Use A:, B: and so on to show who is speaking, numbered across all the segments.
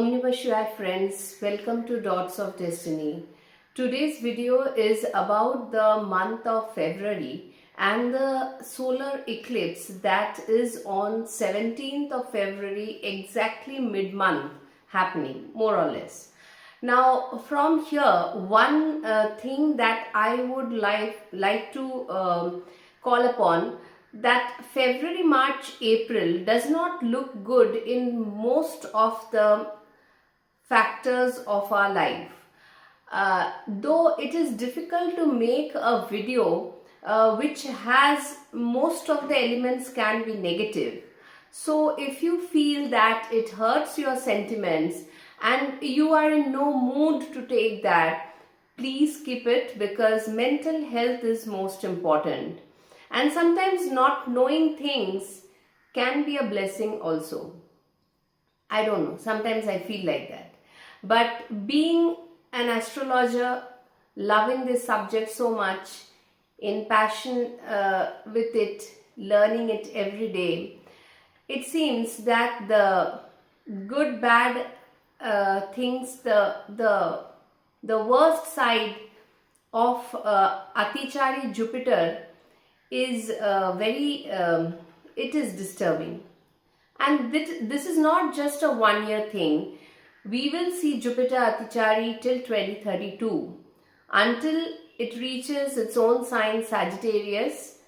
A: Om Namah Shivaya friends, welcome to Dots of Destiny. Today's video is about the month of February and the solar eclipse that is on 17th of February, exactly mid-month happening, more or less. Now from here, one thing that I would like to call upon, that February, March, April does not look good in most of the factors of our life. Though it is difficult to make a video which has most of the elements can be negative. So if you feel that it hurts your sentiments and you are in no mood to take that, please skip it, because mental health is most important. And sometimes not knowing things can be a blessing also. I don't know, sometimes I feel like that. But being an astrologer, loving this subject so much, in passion with it, learning it every day, it seems that the good, bad things, the worst side of Atichari Jupiter is it is disturbing. And this is not just a 1 year thing. We will see Jupiter Atichari till 2032 until it reaches its own sign Sagittarius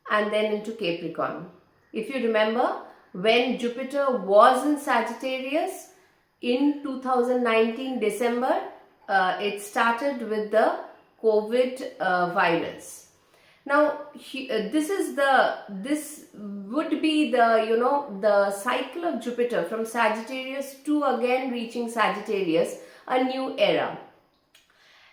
A: and then into Capricorn. If you remember, when Jupiter was in Sagittarius in 2019 December, it started with the COVID virus. Now this would be the cycle of Jupiter from Sagittarius to again reaching Sagittarius, a new era.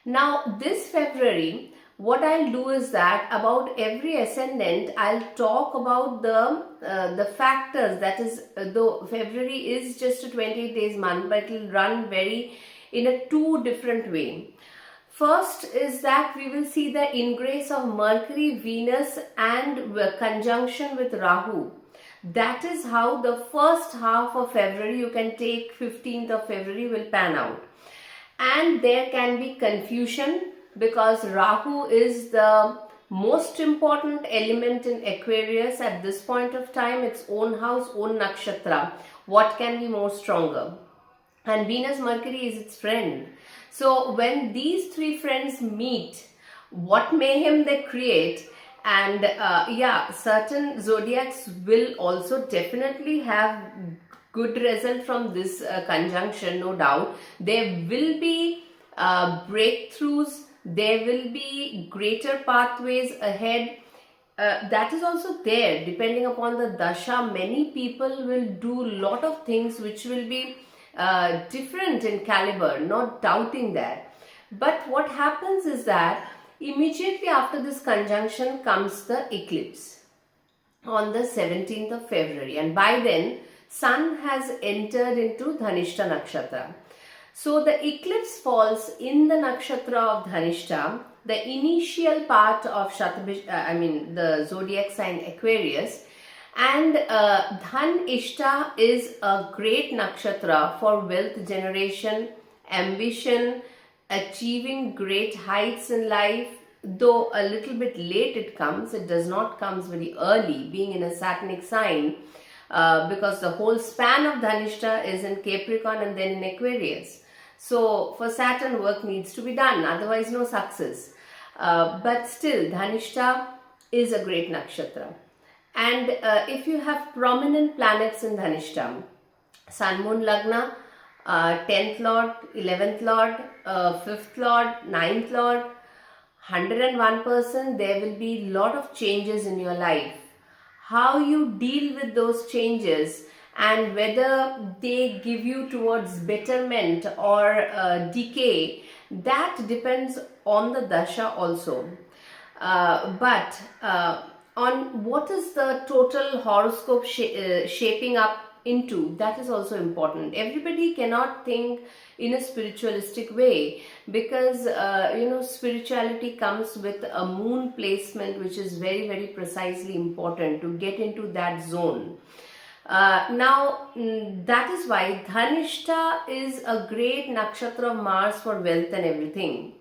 A: Now this February, what I'll do is that about every ascendant I'll talk about the factors. That is, though February is just a 28 days month, but it will run in a two different way. First is that we will see the ingress of Mercury, Venus and conjunction with Rahu. That is how the first half of February, you can take 15th of February, will pan out. And there can be confusion because Rahu is the most important element in Aquarius at this point of time, its own house, own nakshatra. What can be more stronger? And Venus, Mercury is its friend. So when these three friends meet, what mayhem they create. And certain zodiacs will also definitely have good result from this conjunction, no doubt. There will be breakthroughs, there will be greater pathways ahead. That is also there. Depending upon the dasha, many people will do a lot of things which will be different in caliber, not doubting that. But what happens is that immediately after this conjunction comes the eclipse on the 17th of February, and by then Sun has entered into Dhanishta Nakshatra. So the eclipse falls in the nakshatra of Dhanishta, the initial part of the zodiac sign Aquarius. And Dhan Ishta is a great nakshatra for wealth generation, ambition, achieving great heights in life. Though a little bit late it comes, it does not come very early, being in a Saturnic sign, because the whole span of Dhanishta is in Capricorn and then in Aquarius. So for Saturn, work needs to be done, otherwise no success. But still, Dhanishta is a great nakshatra. And if you have prominent planets in Dhanishta, Sun, Moon, Lagna, 10th Lord, 11th Lord, 5th Lord, 9th Lord, 101%, there will be a lot of changes in your life. How you deal with those changes and whether they give you towards betterment or decay, that depends on the dasha also. But on what is the total horoscope shaping up into, that is also important. Everybody cannot think in a spiritualistic way, because spirituality comes with a moon placement, which is very, very precisely important to get into that zone. That is why Dhanishta is a great nakshatra of Mars for wealth and everything.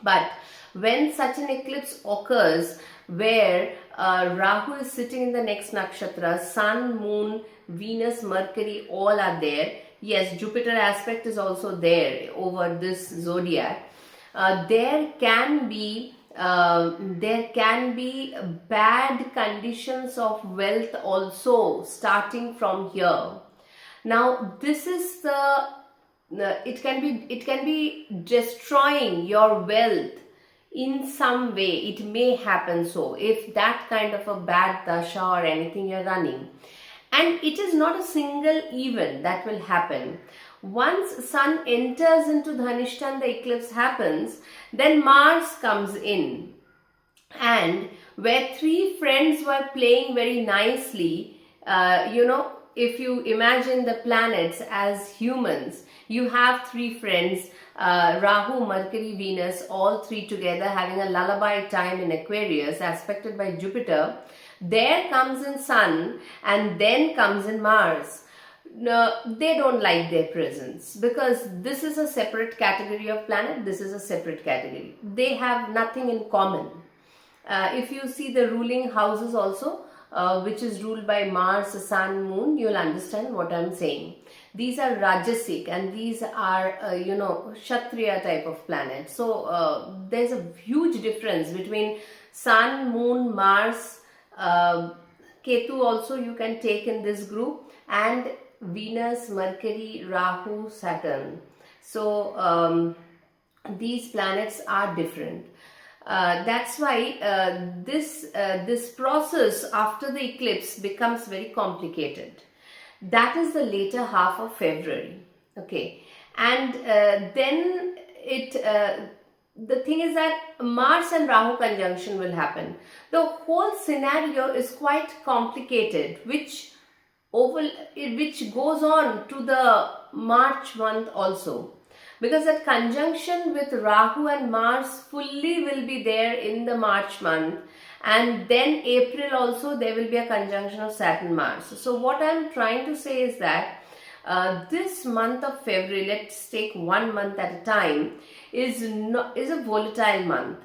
A: But when such an eclipse occurs where Rahu is sitting in the next nakshatra, Sun, Moon, Venus, Mercury, all are there. Yes, Jupiter aspect is also there over this zodiac. There can be bad conditions of wealth also starting from here. Now this is it can be destroying your wealth in some way. It may happen so if that kind of a bad dasha or anything you're running. And it is not a single event that will happen. Once Sun enters into Dhanishta and the eclipse happens, then Mars comes in. And where three friends were playing very nicely, if you imagine the planets as humans, you have three friends, Rahu, Mercury, Venus, all three together having a lullaby time in Aquarius, aspected by Jupiter. There comes in Sun and then comes in Mars. No, they don't like their presence because this is a separate category of planet, this is a separate category. They have nothing in common. If you see the ruling houses also, which is ruled by Mars, Sun, Moon, you'll understand what I'm saying. These are Rajasic and these are, Kshatriya type of planets. So there's a huge difference between Sun, Moon, Mars, Ketu also you can take in this group, and Venus, Mercury, Rahu, Saturn. So these planets are different. That's why this process after the eclipse becomes very complicated. That is the later half of February. Okay, and then the thing is that Mars and Rahu conjunction will happen. The whole scenario is quite complicated, which goes on to the March month also, because that conjunction with Rahu and Mars fully will be there in the March month, and then April also there will be a conjunction of Saturn Mars. So what I am trying to say is that this month of February, let's take 1 month at a time, is a volatile month.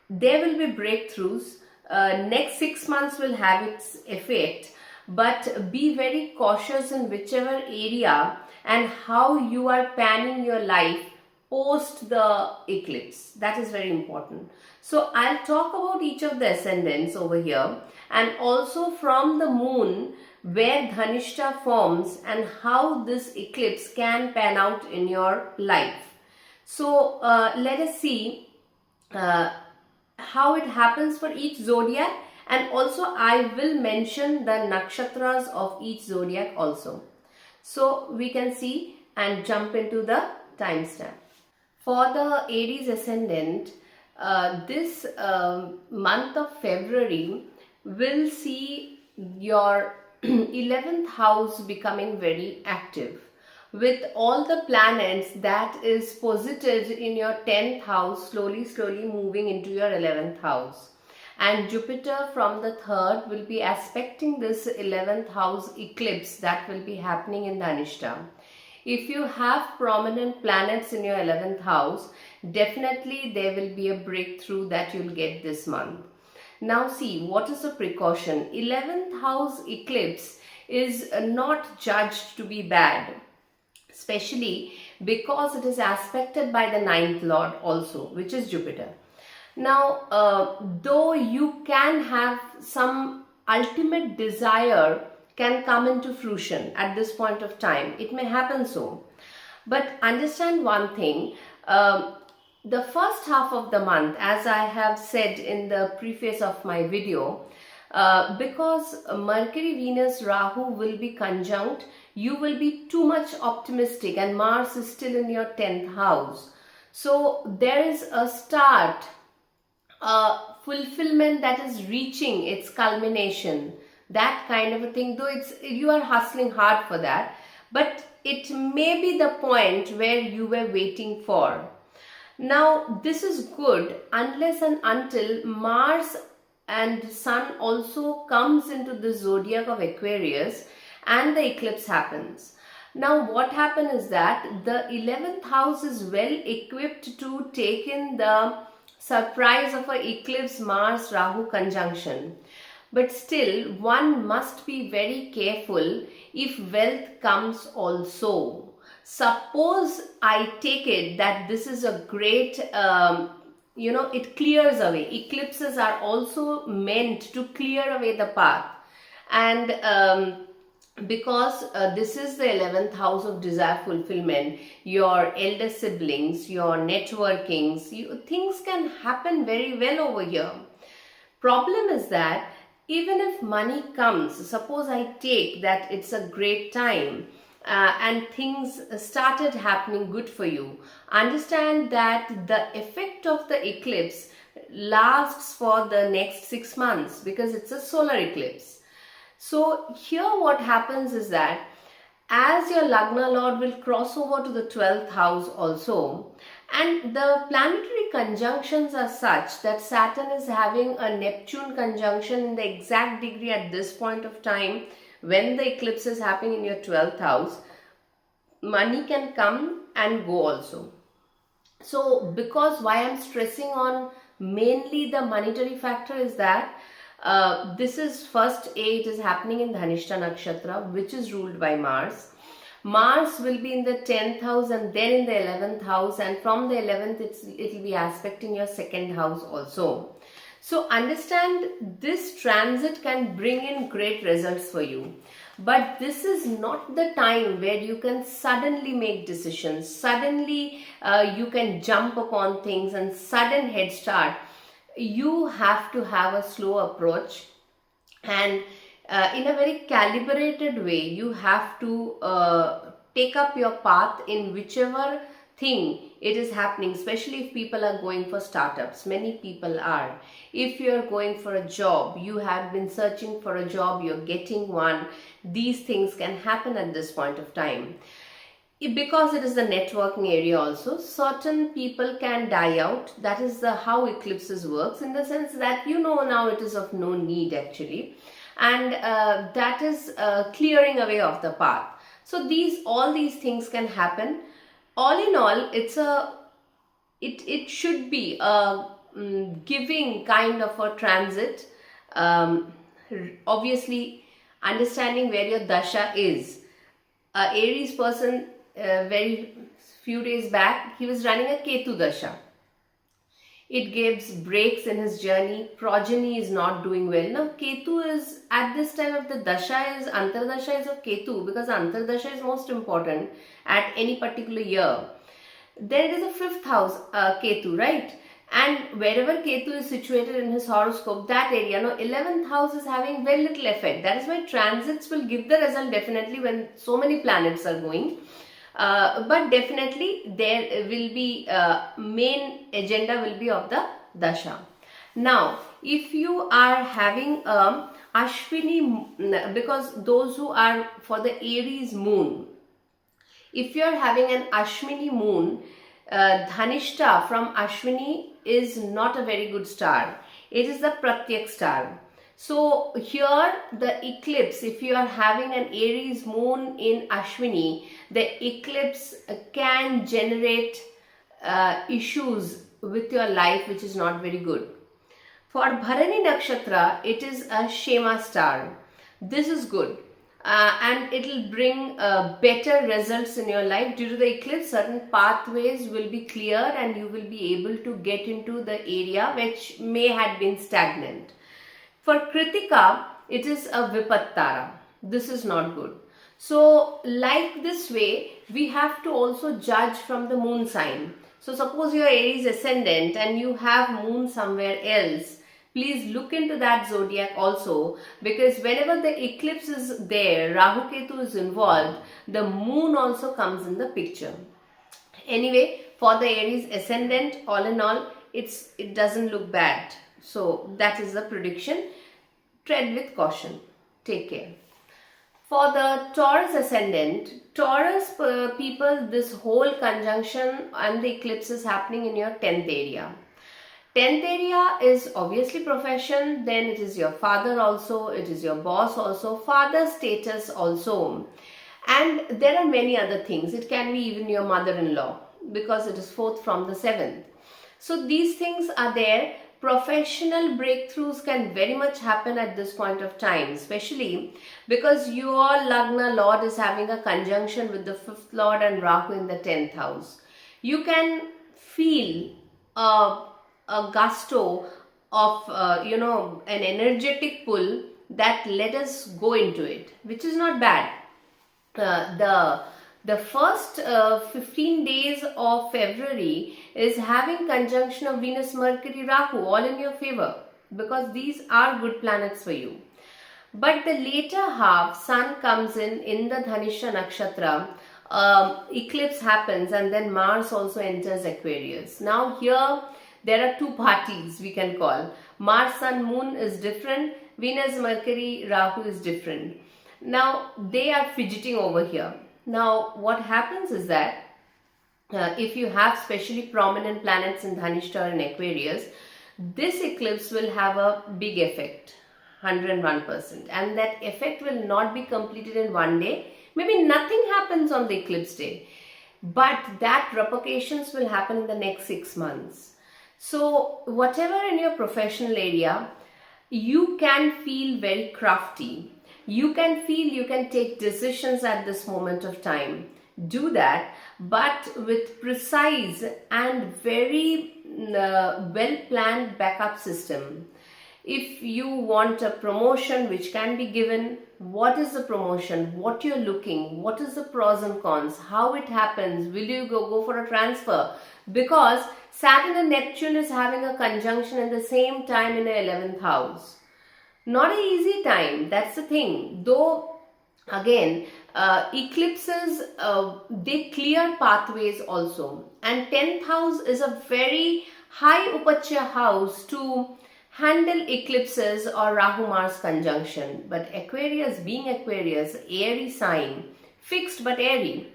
A: There will be breakthroughs. Next 6 months will have its effect, but be very cautious in whichever area and how you are planning your life post the eclipse. That is very important. So I'll talk about each of the ascendants over here, and also from the moon where Dhanishta forms and how this eclipse can pan out in your life. So let us see how it happens for each zodiac, and also I will mention the nakshatras of each zodiac also. So we can see and jump into the timestamp. For the Aries ascendant, this month of February will see your 11th house becoming very active, with all the planets that is posited in your 10th house slowly moving into your 11th house. And Jupiter from the 3rd will be aspecting this 11th house eclipse that will be happening in Dhanishta. If you have prominent planets in your 11th house, definitely there will be a breakthrough that you'll get this month. Now see, what is the precaution? 11th house eclipse is not judged to be bad, especially because it is aspected by the 9th lord also, which is Jupiter. Now, though you can have some ultimate desire can come into fruition at this point of time, it may happen so. But understand one thing, the first half of the month, as I have said in the preface of my video, because Mercury, Venus, Rahu will be conjunct, you will be too much optimistic, and Mars is still in your 10th house. So there is a start, fulfillment that is reaching its culmination, that kind of a thing, though you are hustling hard for that, but it may be the point where you were waiting for. Now this is good unless and until Mars and Sun also comes into the zodiac of Aquarius, and the eclipse happens. Now what happened is that the 11th house is well equipped to take in the surprise of an eclipse Mars Rahu conjunction. But still, one must be very careful if wealth comes also. Suppose I take it that this is a great, it clears away. Eclipses are also meant to clear away the path. And because this is the 11th house of desire fulfillment, your elder siblings, your networkings, things can happen very well over here. Problem is that even if money comes, suppose I take that it's a great time and things started happening good for you, understand that the effect of the eclipse lasts for the next 6 months because it's a solar eclipse. So here what happens is that as your Lagna Lord will cross over to the 12th house also, and the planetary conjunctions are such that Saturn is having a Neptune conjunction in the exact degree at this point of time when the eclipse is happening in your 12th house, money can come and go also. So because why I'm stressing on mainly the monetary factor is that this is first it is happening in Dhanishta Nakshatra, which is ruled by Mars. Mars will be in the 10th house and then in the 11th house, and from the 11th it will be aspecting your 2nd house also. So understand this transit can bring in great results for you. But this is not the time where you can suddenly make decisions, suddenly you can jump upon things and sudden head start. You have to have a slow approach, and in a very calibrated way you have to take up your path in whichever thing it is happening, especially if people are going for startups. Many people are. If you're going for a job, you have been searching for a job, you're getting one, these things can happen at this point of time. Because it is the networking area also, certain people can die out. That is how eclipses works, in the sense that now it is of no need actually, and that is clearing away of the path. So all these things can happen. All in all, it should be a giving kind of a transit. Obviously understanding where your dasha is. Aries person, very few days back, he was running a Ketu dasha. It gives breaks in his journey. Progeny is not doing well. Now Ketu is at this time of the dasha is Antardasha is of Ketu, because Antardasha is most important at any particular year. Then it is a 5th house Ketu, right? And wherever Ketu is situated in his horoscope, that area, 11th house is having very little effect. That is why transits will give the result definitely when so many planets are going. But definitely there will be main agenda will be of the dasha. Now if you are having Ashwini, because those who are for the Aries moon, if you are having an Ashwini moon, Dhanishta from Ashwini is not a very good star. It is the Pratyak star. So here the eclipse, if you are having an Aries moon in Ashwini, the eclipse can generate issues with your life which is not very good. For Bharani Nakshatra, it is a Shema star. This is good. And it will bring better results in your life. Due to the eclipse, certain pathways will be clear and you will be able to get into the area which may have been stagnant. For Kritika, it is a Vipattara. This is not good. So like this way, we have to also judge from the moon sign. So suppose you are Aries ascendant and you have moon somewhere else, please look into that zodiac also, because whenever the eclipse is there, Rahu Ketu is involved, the moon also comes in the picture. Anyway, for the Aries ascendant, all in all, it doesn't look bad. So that is the prediction. Tread with caution. Take care. For the Taurus ascendant, Taurus people, this whole conjunction and the eclipse is happening in your 10th area. 10th area is obviously profession, then it is your father also, it is your boss also, father status also. And there are many other things. It can be even your mother-in-law because it is 4th from the 7th. So these things are there. Professional breakthroughs can very much happen at this point of time, especially because your Lagna Lord is having a conjunction with the 5th Lord and Rahu in the 10th house. You can feel a gusto of, an energetic pull that let us go into it, which is not bad. The first 15 days of February is having conjunction of Venus, Mercury, Rahu, all in your favor, because these are good planets for you. But the later half, Sun comes in the Dhanisha Nakshatra, eclipse happens, and then Mars also enters Aquarius. Now here there are two parties we can call. Mars, Sun, Moon is different. Venus, Mercury, Rahu is different. Now they are fidgeting over here. Now what happens is that if you have specially prominent planets in Dhanishta or in Aquarius, this eclipse will have a big effect, 101%, and that effect will not be completed in one day. Maybe nothing happens on the eclipse day, but that repercussions will happen in the next 6 months. So whatever in your professional area, you can feel very crafty. You can feel you can take decisions at this moment of time. Do that, but with precise and very well-planned backup system. If you want a promotion which can be given, what is the promotion, what you're looking, what is the pros and cons, how it happens, will you go for a transfer? Because Saturn and Neptune is having a conjunction at the same time in the 11th house. Not an easy time, that's the thing. Though again, eclipses, they clear pathways also. And 10th house is a very high upachya house to handle eclipses or Rahu Mars conjunction. But Aquarius, being Aquarius, airy sign, fixed but airy,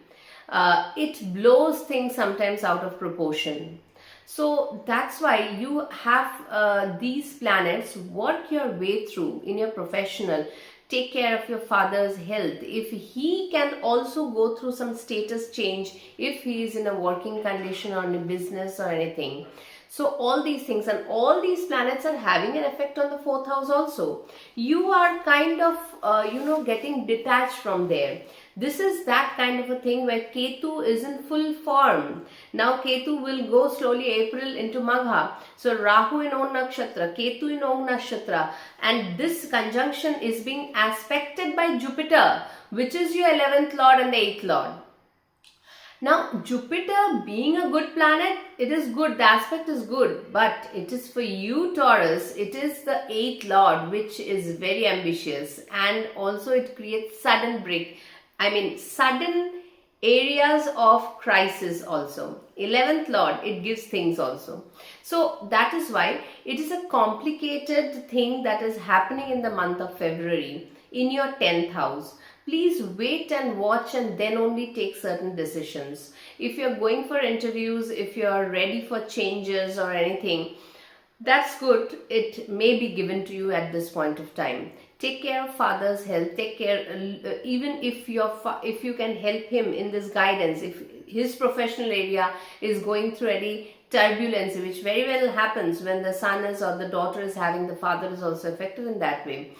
A: it blows things sometimes out of proportion. So that's why you have these planets work your way through in your professional. Take care of your father's health. If he can also go through some status change, if he is in a working condition or in a business or anything. So all these things, and all these planets are having an effect on the 4th house also. You are kind of, getting detached from there. This is that kind of a thing where Ketu is in full form. Now Ketu will go slowly April into Magha. So Rahu in Om Nakshatra, Ketu in Om Nakshatra, and this conjunction is being aspected by Jupiter, which is your 11th Lord and the 8th Lord. Now Jupiter being a good planet, it is good, the aspect is good, but it is for you Taurus, it is the 8th Lord which is very ambitious, and also it creates sudden areas of crisis also. 11th Lord, it gives things also. So that is why it is a complicated thing that is happening in the month of February in your 10th house. Please wait and watch and then only take certain decisions. If you're going for interviews, if you're ready for changes or anything, that's good. It may be given to you at this point of time. Take care of father's health. Take care, even if you can help him in this guidance. If his professional area is going through any turbulence, which very well happens when the son is or the daughter is having, the father is also affected in that way.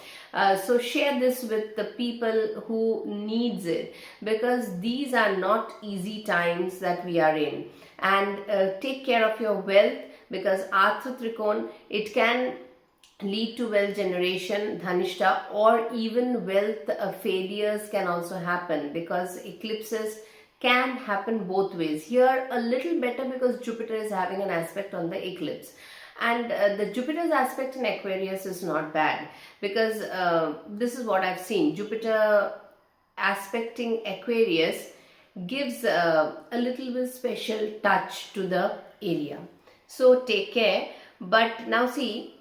A: So share this with the people who needs it, because these are not easy times that we are in. And take care of your wealth, because Artha Trikon, it can lead to wealth generation, Dhanishta, or even wealth failures can also happen, because eclipses can happen both ways. Here a little better because Jupiter is having an aspect on the eclipse. And the Jupiter's aspect in Aquarius is not bad, because this is what I've seen. Jupiter aspecting Aquarius gives a little bit special touch to the area. So take care. But now see,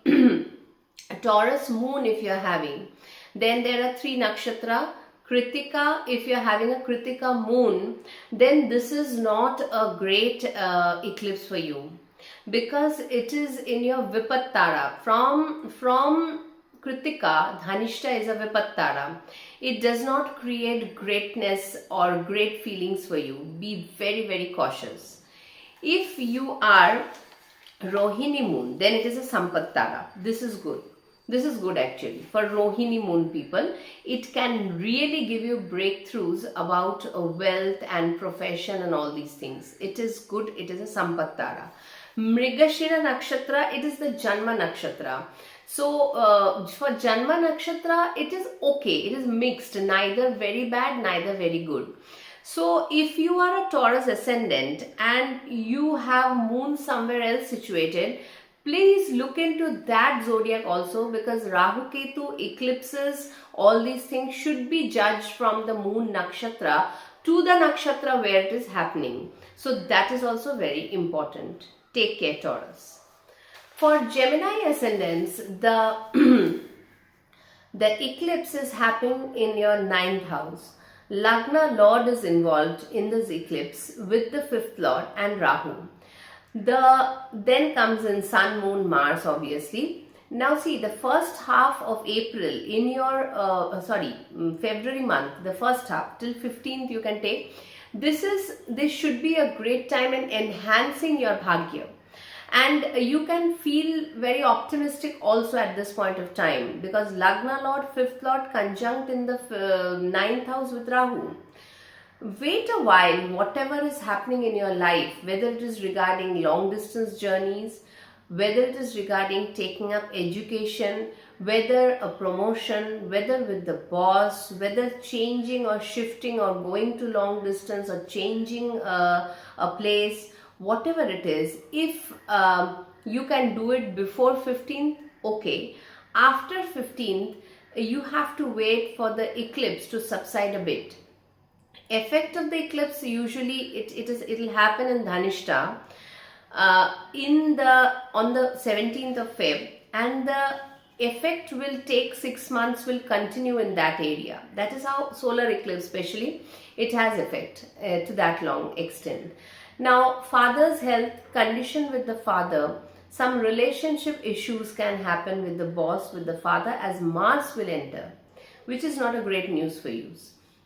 A: Taurus moon if you are having, then there are 3 nakshatra. Kritika, if you are having a Kritika moon, then this is not a great eclipse for you. because it is in your Vipattara. From Kritika, Dhanishta is a Vipattara. It does not create greatness or great feelings for you. Be very, very cautious. If you are Rohini moon, then it is a Sampattara. This is good. This is good actually. For Rohini moon people, it can really give you breakthroughs about wealth and profession and all these things. It is good. It is a Sampattara. Mrigashira Nakshatra, it is the Janma Nakshatra. So for Janma Nakshatra, it is okay. It is mixed, neither very bad, neither very good. So if you are a Taurus ascendant and you have moon somewhere else situated, please look into that zodiac also, because Rahu Ketu, eclipses, all these things should be judged from the moon nakshatra to the nakshatra where it is happening. So that is also very important. Take care, Taurus. For Gemini ascendants, the eclipse is happening in your 9th house. Lagna Lord is involved in this eclipse with the 5th Lord and Rahu. Then comes in Sun, Moon, Mars, obviously. Now see, the first half of April in your, February month, the first half till 15th you can take. This should be a great time in enhancing your Bhagya. And you can feel very optimistic also at this point of time, because Lagna Lord, 5th Lord conjunct in the 9th house with Rahu. Wait a while, whatever is happening in your life, whether it is regarding long distance journeys, whether it is regarding taking up education, whether a promotion, whether with the boss, whether changing or shifting or going to long distance or changing a place, whatever it is, if you can do it before 15th, okay. After 15th, you have to wait for the eclipse to subside a bit. Effect of the eclipse, usually it'll happen in Dhanishta on the 17th of Feb, and the effect will take 6 months, will continue in that area. That is how solar eclipse especially, it has effect to that long extent. Now, father's health, condition with the father, some relationship issues can happen with the boss, with the father, as Mars will enter, which is not a great news for you.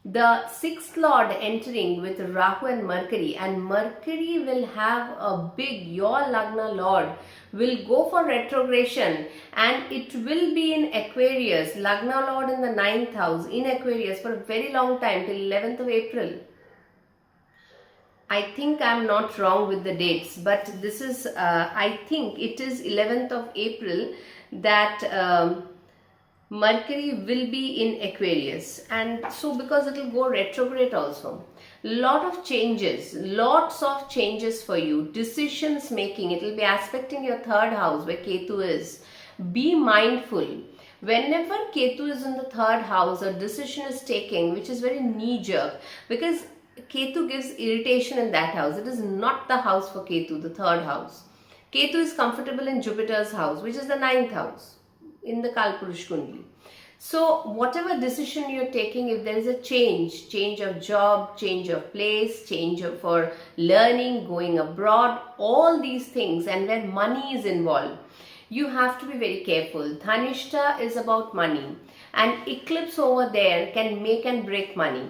A: The 6th Lord entering with Rahu and Mercury will have a big, your Lagna Lord will go for retrogression, and it will be in Aquarius, Lagna Lord in the 9th house, in Aquarius for a very long time, till 11th of April. I think I'm not wrong with the dates, but this is, I think it is 11th of April that Mercury will be in Aquarius, and so because it will go retrograde also. Lots of changes for you, decisions making. It will be aspecting your 3rd house where Ketu is. Be mindful. Whenever Ketu is in the 3rd house, a decision is taken which is very knee-jerk, because Ketu gives irritation in that house. It is not the house for Ketu, the 3rd house. Ketu is comfortable in Jupiter's house, which is the 9th house in the Kalpurush Kundli. So whatever decision you're taking, if there is a change of job, change of place, for learning, going abroad, all these things, and where money is involved, you have to be very careful. Dhanishta is about money, and eclipse over there can make and break money.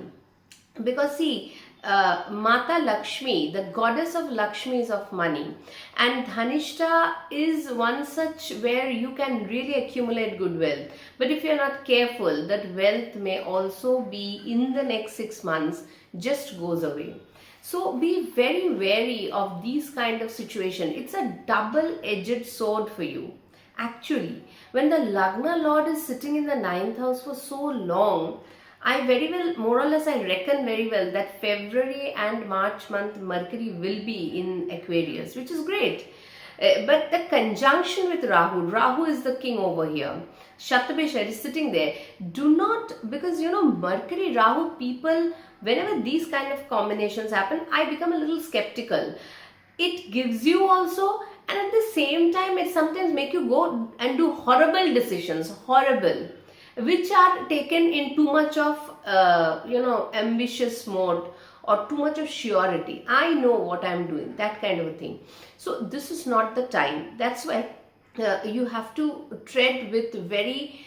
A: Because see, Mata Lakshmi, the goddess of Lakshmi, is of money, and Dhanishta is one such where you can really accumulate good wealth. But if you're not careful, that wealth may also be in the next 6 months just goes away. So be very wary of these kind of situation. It's a double-edged sword for you. Actually, when the Lagna Lord is sitting in the 9th house for so long, I very well, more or less, I reckon very well that February and March month Mercury will be in Aquarius, which is great. But the conjunction with Rahu is the king over here. Shatabeshar is sitting there. Do not, because Mercury, Rahu people, whenever these kind of combinations happen, I become a little skeptical. It gives you also, and at the same time, it sometimes make you go and do horrible decisions, which are taken in too much of ambitious mode, or too much of surety. I know what I'm doing, that kind of a thing. So this is not the time. That's why you have to tread with very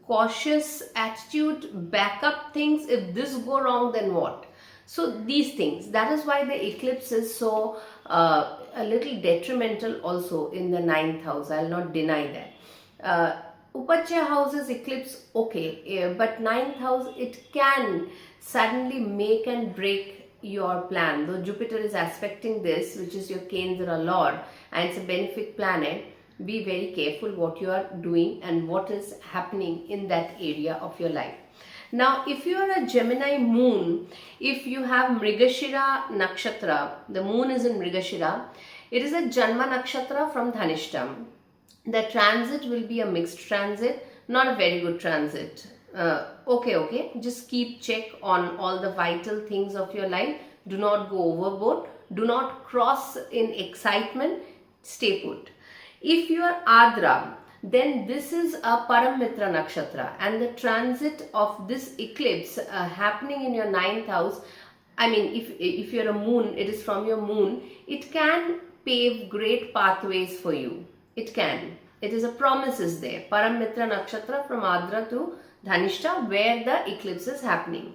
A: cautious attitude, back up things. If this go wrong, then what? So these things, that is why the eclipse is so a little detrimental also in the ninth house. I'll not deny that. Upachya house is eclipse, okay, but ninth house, it can suddenly make and break your plan. Though Jupiter is aspecting this, which is your Kendra Lord, and it's a benefic planet, be very careful what you are doing and what is happening in that area of your life. Now, if you are a Gemini moon, if you have Mrigashira Nakshatra, the moon is in Mrigashira, it is a Janma Nakshatra from Dhanishta. The transit will be a mixed transit, not a very good transit. Okay, just keep check on all the vital things of your life. Do not go overboard. Do not cross in excitement. Stay put. If you are Adra, then this is a Paramitra Nakshatra, and the transit of this eclipse happening in your ninth house, I mean, if you're a moon, it is from your moon, it can pave great pathways for you. It can. It is a promise is there. Paramitra Nakshatra from Adra to Dhanishta, where the eclipse is happening.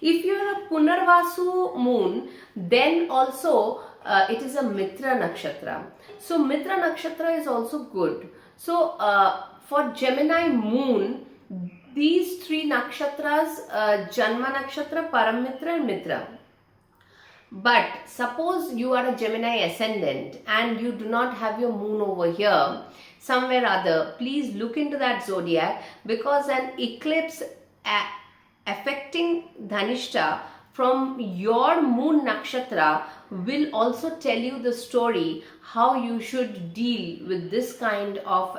A: If you are a Punarvasu moon, then also it is a Mitra Nakshatra. So Mitra Nakshatra is also good. So for Gemini moon, these three nakshatras, Janma Nakshatra, Paramitra and Mitra. But suppose you are a Gemini ascendant and you do not have your moon over here, somewhere other, please look into that zodiac, because an eclipse affecting Dhanishta from your moon nakshatra will also tell you the story how you should deal with this kind of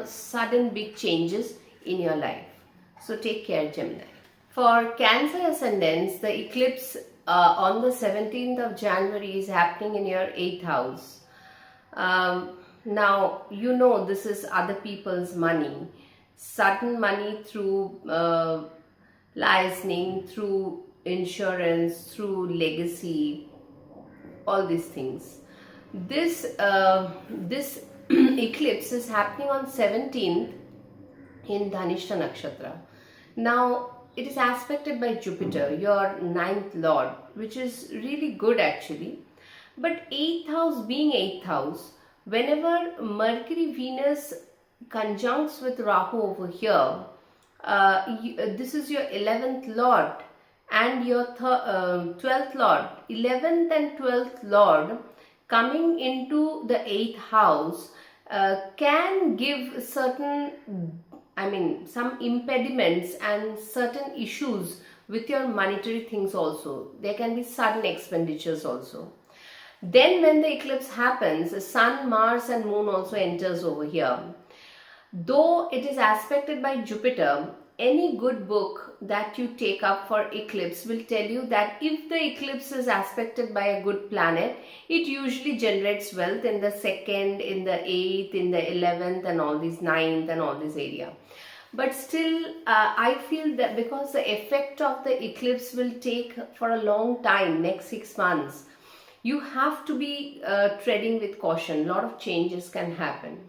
A: sudden big changes in your life. So take care, Gemini. For Cancer ascendants, the eclipse on the 17th of January is happening in your 8th house. Now, you know this is other people's money. Sudden money through licensing, through insurance, through legacy, all these things. This eclipse is happening on 17th in Dhanishta Nakshatra. Now, it is aspected by Jupiter, your ninth lord, which is really good actually. But 8th house being 8th house, whenever Mercury Venus conjuncts with Rahu over here, this is your 11th lord and your 12th lord. 11th and 12th lord coming into the 8th house can give certain, some impediments and certain issues with your monetary things also. There can be sudden expenditures also. Then when the eclipse happens, Sun, Mars and Moon also enters over here. Though it is aspected by Jupiter, any good book that you take up for eclipse will tell you that if the eclipse is aspected by a good planet, it usually generates wealth in the 2nd, in the 8th, in the 11th and all these 9th and all this area. But still, I feel that because the effect of the eclipse will take for a long time, next 6 months, you have to be treading with caution. A lot of changes can happen.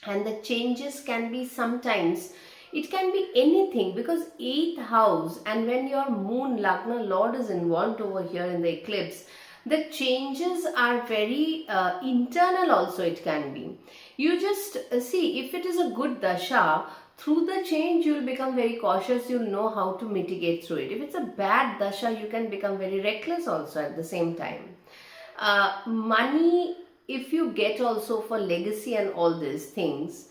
A: And the changes can be sometimes, it can be anything, because 8th house, and when your moon Lagna Lord is involved over here in the eclipse, the changes are very internal also. It can be. You just see, if it is a good dasha, through the change you will become very cautious. You will know how to mitigate through it. If it's a bad dasha, you can become very reckless also at the same time. Money, if you get also for legacy and all these things,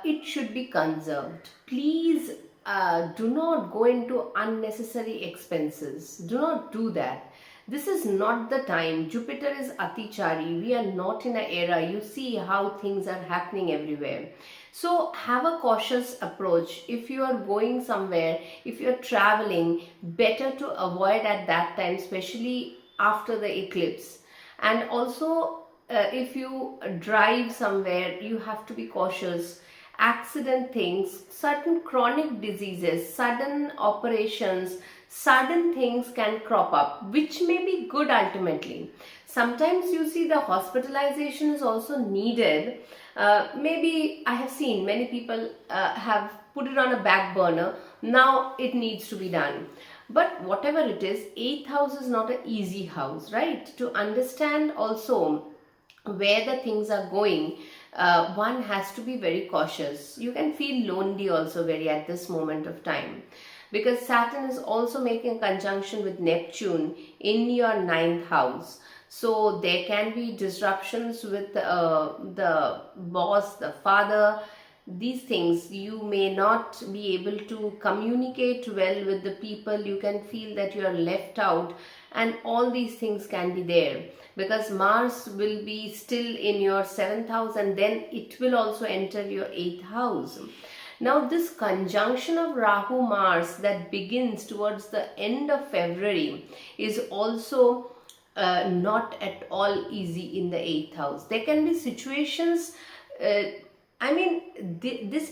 A: it should be conserved. Please do not go into unnecessary expenses. Do not do that. This is not the time. Jupiter is Atichari. We are not in an era. You see how things are happening everywhere. So have a cautious approach. If you are going somewhere, if you are traveling, better to avoid at that time, especially after the eclipse. And also, if you drive somewhere, you have to be cautious. Accident things, certain chronic diseases, sudden operations, sudden things can crop up, which may be good ultimately. Sometimes you see the hospitalization is also needed. Maybe I have seen many people have put it on a back burner. Now it needs to be done. But whatever it is, 8th house is not an easy house, right? To understand also where the things are going, one has to be very cautious. You can feel lonely also very at this moment of time, because Saturn is also making a conjunction with Neptune in your 9th house. So there can be disruptions with the boss, the father. These things, you may not be able to communicate well with the people. You can feel that you are left out, and all these things can be there because Mars will be still in your 7th house, and then it will also enter your 8th house. Now this conjunction of Rahu Mars that begins towards the end of February is also not at all easy in the 8th house. There can be situations, this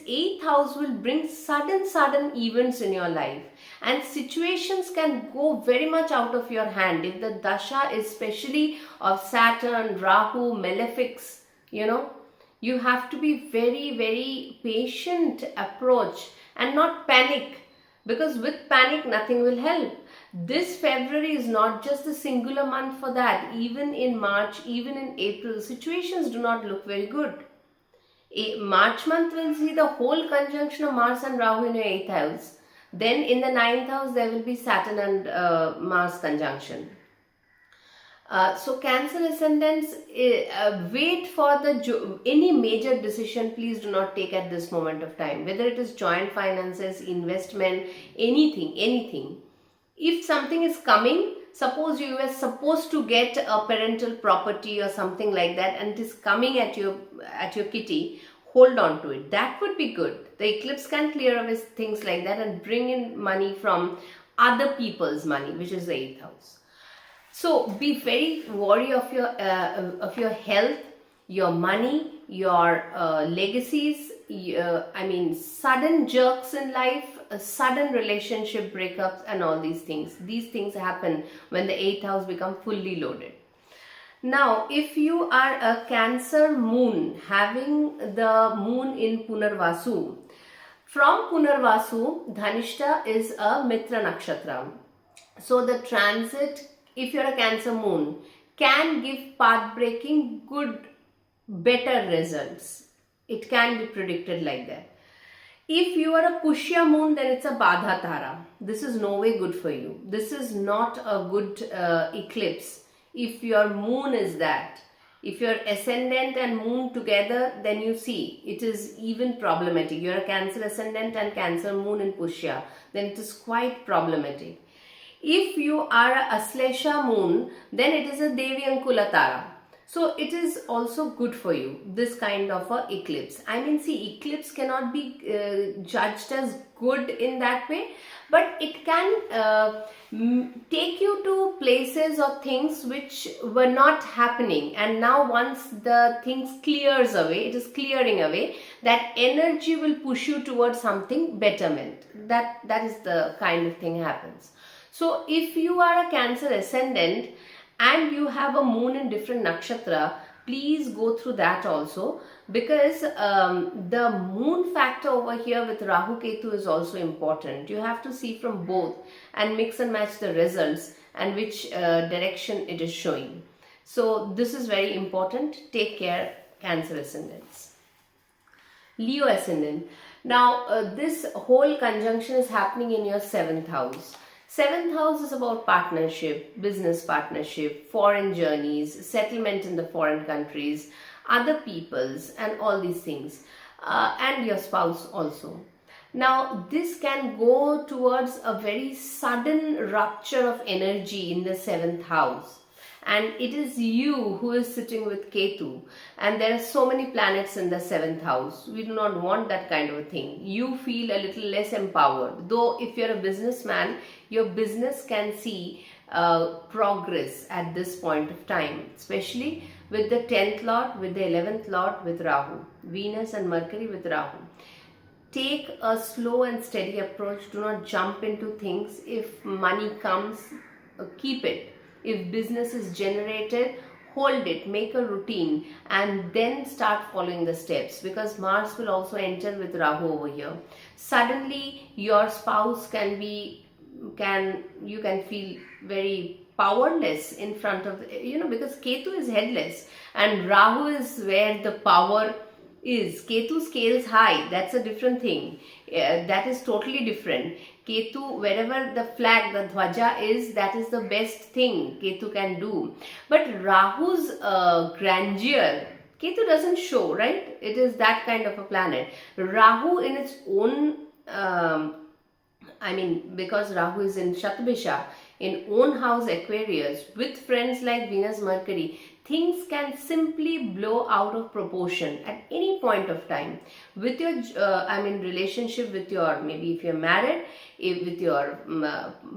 A: 8th house will bring sudden events in your life, and situations can go very much out of your hand if the dasha is especially of Saturn, Rahu, malefics. You have to be very patient approach and not panic, because with panic nothing will help. This February is not just a singular month for that. Even in March, even in April, situations do not look very good. March month will see the whole conjunction of Mars and Rahu in your 8th house. Then in the 9th house there will be Saturn and Mars conjunction. So Cancer ascendants, wait for any major decision. Please do not take at this moment of time, whether it is joint finances, investment, anything. If something is coming, suppose you were supposed to get a parental property or something like that, and it is coming at your kitty, hold on to it. That would be good. The eclipse can clear away things like that and bring in money from other people's money, which is the 8th house. So be very wary of your health, your money, your legacies. Sudden jerks in life, sudden relationship breakups, and all these things. These things happen when the 8th house becomes fully loaded. Now, if you are a Cancer moon, having the moon in Punarvasu, from Punarvasu, Dhanishta is a Mitra Nakshatra. So the transit, if you're a Cancer moon, can give path breaking good, better results. It can be predicted like that. If you are a Pushya moon, then it's a Badha Tara. This is no way good for you. This is not a good eclipse. If your moon is that, if your ascendant and moon together, then you see it is even problematic. You're a Cancer ascendant and Cancer moon in Pushya, then it is quite problematic. If you are a Aslesha moon, then it is a Devi Ankula Tara. So it is also good for you, this kind of a eclipse. Eclipse cannot be judged as good in that way, but it can take you to places or things which were not happening, and now once the things clears away, it is clearing away, that energy will push you towards something betterment. That is the kind of thing happens. So if you are a Cancer ascendant and you have a moon in different nakshatra, please go through that also, because the moon factor over here with Rahu Ketu is also important. You have to see from both and mix and match the results and which direction it is showing. So this is very important. Take care, Cancer ascendants. Leo ascendant. Now this whole conjunction is happening in your 7th house. 7th house is about partnership, business partnership, foreign journeys, settlement in the foreign countries, other peoples, and all these things, and your spouse also. Now this can go towards a very sudden rupture of energy in the 7th house, and it is you who is sitting with Ketu, and there are so many planets in the 7th house. We do not want that kind of a thing. You feel a little less empowered, though if you're a businessman, your business can see progress at this point of time, especially with the 10th lord, with the 11th lord, with Rahu, Venus and Mercury with Rahu. take a slow and steady approach. Do not jump into things. If money comes, keep it. If business is generated, hold it, make a routine, and then start following the steps, because Mars will also enter with Rahu over here. Suddenly your spouse you can feel very powerless in front of, because Ketu is headless and Rahu is where the power is. Ketu scales high, that's a different thing. That is totally different. Ketu, wherever the flag, the dhwaja is, that is the best thing Ketu can do. But Rahu's grandeur, Ketu doesn't show, right? It is that kind of a planet. Rahu in its own, because Rahu is in Shatbisha, in own house Aquarius, with friends like Venus, Mercury, things can simply blow out of proportion at any point of time. With your, relationship with your, maybe if you're married, with your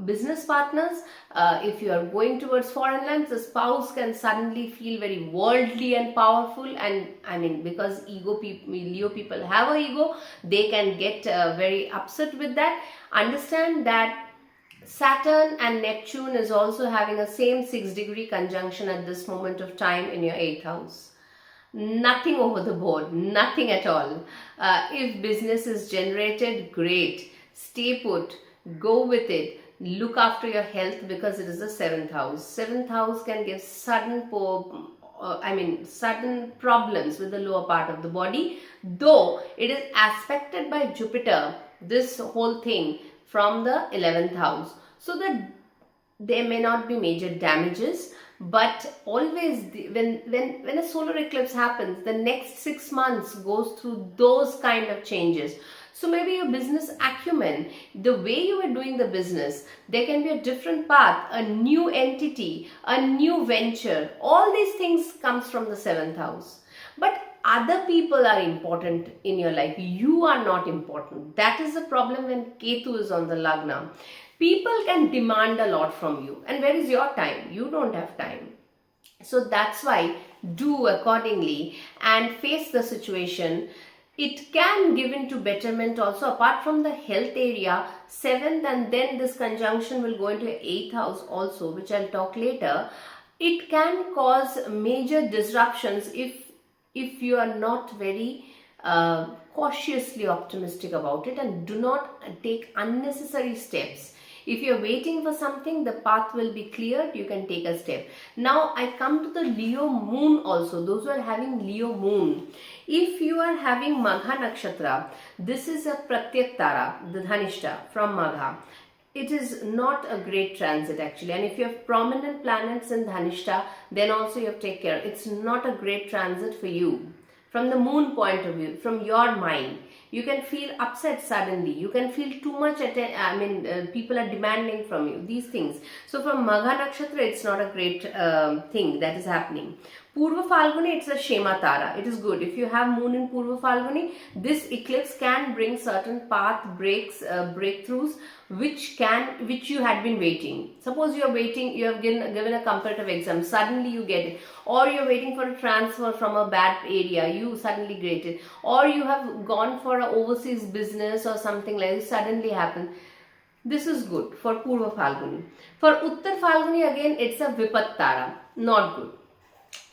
A: business partners, if you are going towards foreign lands, the spouse can suddenly feel very worldly and powerful. And because Leo people have an ego, they can get very upset with that. Understand that Saturn and Neptune is also having a same 6-degree conjunction at this moment of time in your 8th house. Nothing over the board, nothing at all. If business is generated, great. Stay put, go with it. Look after your health, because it is the 7th house. 7th house can give sudden problems with the lower part of the body, though it is aspected by Jupiter, this whole thing, from the 11th house, so that there may not be major damages. But always when a solar eclipse happens, the next 6 months goes through those kind of changes. So maybe your business acumen, the way you are doing the business, there can be a different path, a new entity, a new venture. All these things comes from the 7th house. But other people are important in your life. You are not important. That is the problem when Ketu is on the Lagna. People can demand a lot from you. And where is your time? You don't have time. So that's why do accordingly and face the situation. It can give into betterment also, apart from the health area, 7th, and then this conjunction will go into 8th house also, which I'll talk later. It can cause major disruptions if you are not very cautiously optimistic about it, and do not take unnecessary steps. If you're waiting for something, the path will be cleared, you can take a step. Now I come to the Leo moon also, those who are having Leo moon. If you are having Magha Nakshatra, this is a Pratyak Tara, the Dhanishta from Magha. It is not a great transit actually, and if you have prominent planets in Dhanishta, then also you have to take care. It's not a great transit for you. From the moon point of view, from your mind, you can feel upset suddenly. You can feel too much, people are demanding from you, these things. So from Magha Nakshatra, it's not a great thing that is happening. Purva Falguni, it's a Shema Tara. It is good. If you have moon in Purva Falguni, this eclipse can bring certain path breakthroughs, which you had been waiting. Suppose you are waiting, you have given a comparative exam, suddenly you get it. Or you are waiting for a transfer from a bad area, you suddenly get it. Or you have gone for an overseas business or something like this, suddenly happen. This is good for Purva Falguni. For Uttar Falguni, again, it's a Vipat Tara. Not good.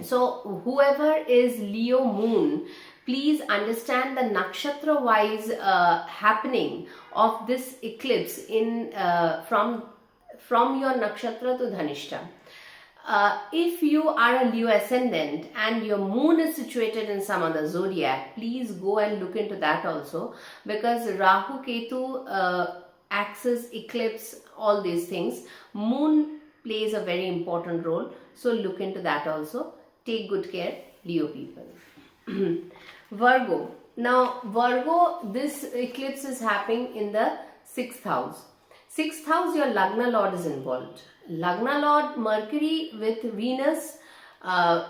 A: So whoever is Leo moon, please understand the nakshatra wise happening of this eclipse in from your nakshatra to Dhanishta. If you are a Leo ascendant and your moon is situated in some other zodiac, please go and look into that also, because Rahu, Ketu, axis, eclipse, all these things, moon plays a very important role. So look into that also. Take good care, Leo people. Virgo. Now Virgo, this eclipse is happening in the 6th house. 6th house, your Lagna Lord is involved. Lagna Lord Mercury with Venus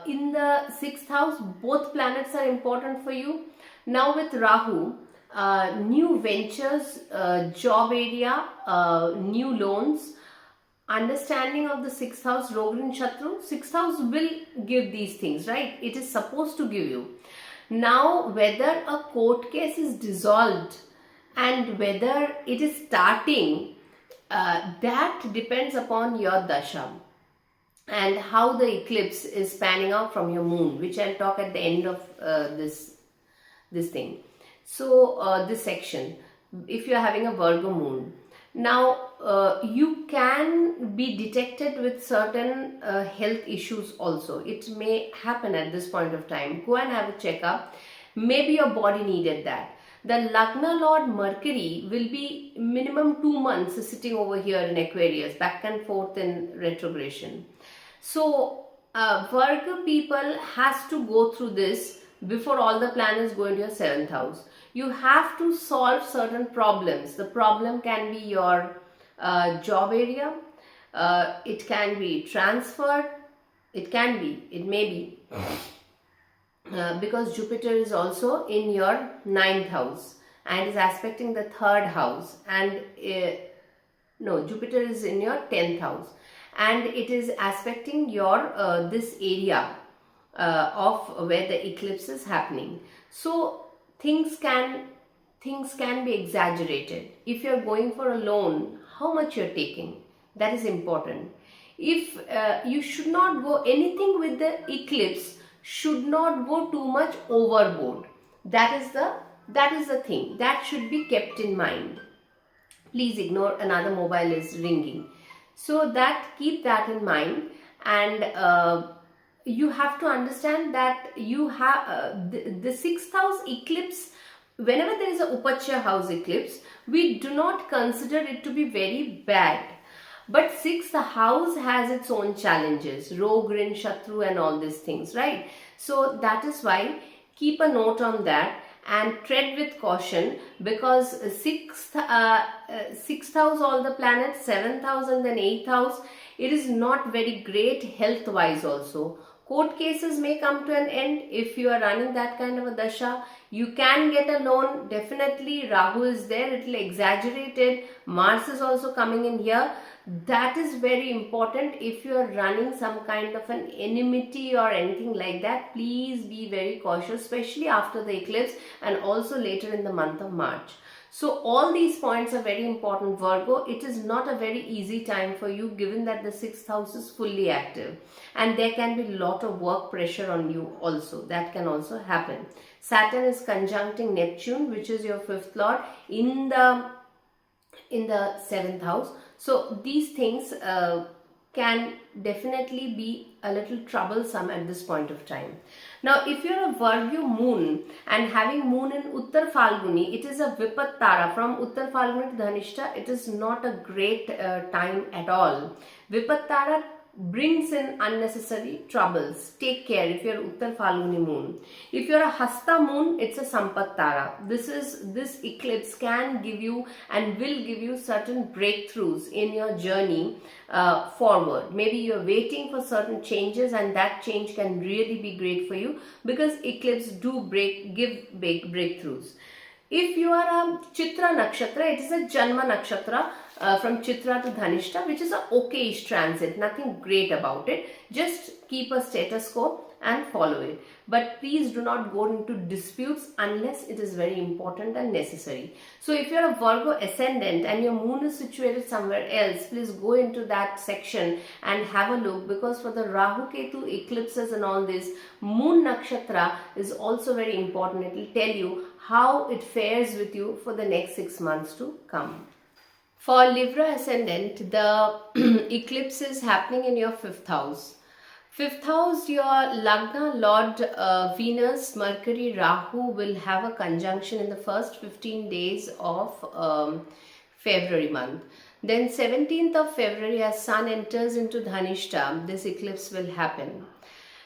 A: in the 6th house. Both planets are important for you. Now with Rahu, new ventures, job area, new loans. Understanding of the 6th house, Rogrin Shatru, 6th house will give these things, right? It is supposed to give you. Now, whether a court case is dissolved, and whether it is starting, that depends upon your dasha and how the eclipse is panning out from your moon, which I'll talk at the end of this thing. So this section, if you are having a Virgo moon, now you can be detected with certain health issues also. It may happen at this point of time. Go and have a checkup. Maybe your body needed that. The Lagna Lord Mercury will be minimum 2 months sitting over here in Aquarius, back and forth in retrogression. So Virgo people has to go through this before all the planets go into your 7th house. You have to solve certain problems. The problem can be your job area, it can be transferred, it may be because Jupiter is also in your 9th house and is aspecting the 3rd house, and no, Jupiter is in your 10th house and it is aspecting your this area of where the eclipse is happening. So things can be exaggerated. If you're going for a loan, how much you're taking, that is important. If you should not go, anything with the eclipse should not go too much overboard. That is the thing that should be kept in mind. Please ignore, another mobile is ringing. So that, keep that in mind, and you have to understand that you have the 6th house eclipse. Whenever there is a Upachya house eclipse, we do not consider it to be very bad. But 6th house has its own challenges, Rog, Rin, Shatru and all these things, right? So that is why keep a note on that and tread with caution, because 6th house, all the planets, 7th house and then 8th house, it is not very great health wise also. Court cases may come to an end if you are running that kind of a dasha. You can get a loan, definitely. Rahu is there, it will exaggerate it. Mars is also coming in here. That is very important. If you are running some kind of an enmity or anything like that, please be very cautious, especially after the eclipse and also later in the month of March. So all these points are very important, Virgo. It is not a very easy time for you, given that the 6th house is fully active and there can be a lot of work pressure on you also. That can also happen. Saturn is conjuncting Neptune, which is your 5th lord, in the 7th house. So these things can definitely be a little troublesome at this point of time. Now, if you're a Virgo moon and having moon in Uttar Falguni, it is a Vipat Tara. From Uttar Falguni to Dhanishta, it is not a great time at all. Vipat Tara brings in unnecessary troubles. Take care if you're Uttar Falguni moon. If you're a Hasta moon, it's a Sampat Tara. This eclipse can give you and will give you certain breakthroughs in your journey forward. Maybe you're waiting for certain changes and that change can really be great for you, because eclipse do give big breakthroughs. If you are a Chitra Nakshatra, it is a Janma Nakshatra from Chitra to Dhanishta, which is a okayish transit, nothing great about it. Just keep a status quo and follow it. But please do not go into disputes unless it is very important and necessary. So if you are a Virgo ascendant and your moon is situated somewhere else, please go into that section and have a look, because for the Rahu Ketu eclipses and all this, moon nakshatra is also very important. It will tell you how it fares with you for the next 6 months to come. For Libra ascendant, the eclipse is happening in your 5th house. 5th house, your Lagna Lord Venus, Mercury, Rahu will have a conjunction in the first 15 days of February month. Then 17th of February, as Sun enters into Dhanishta, this eclipse will happen.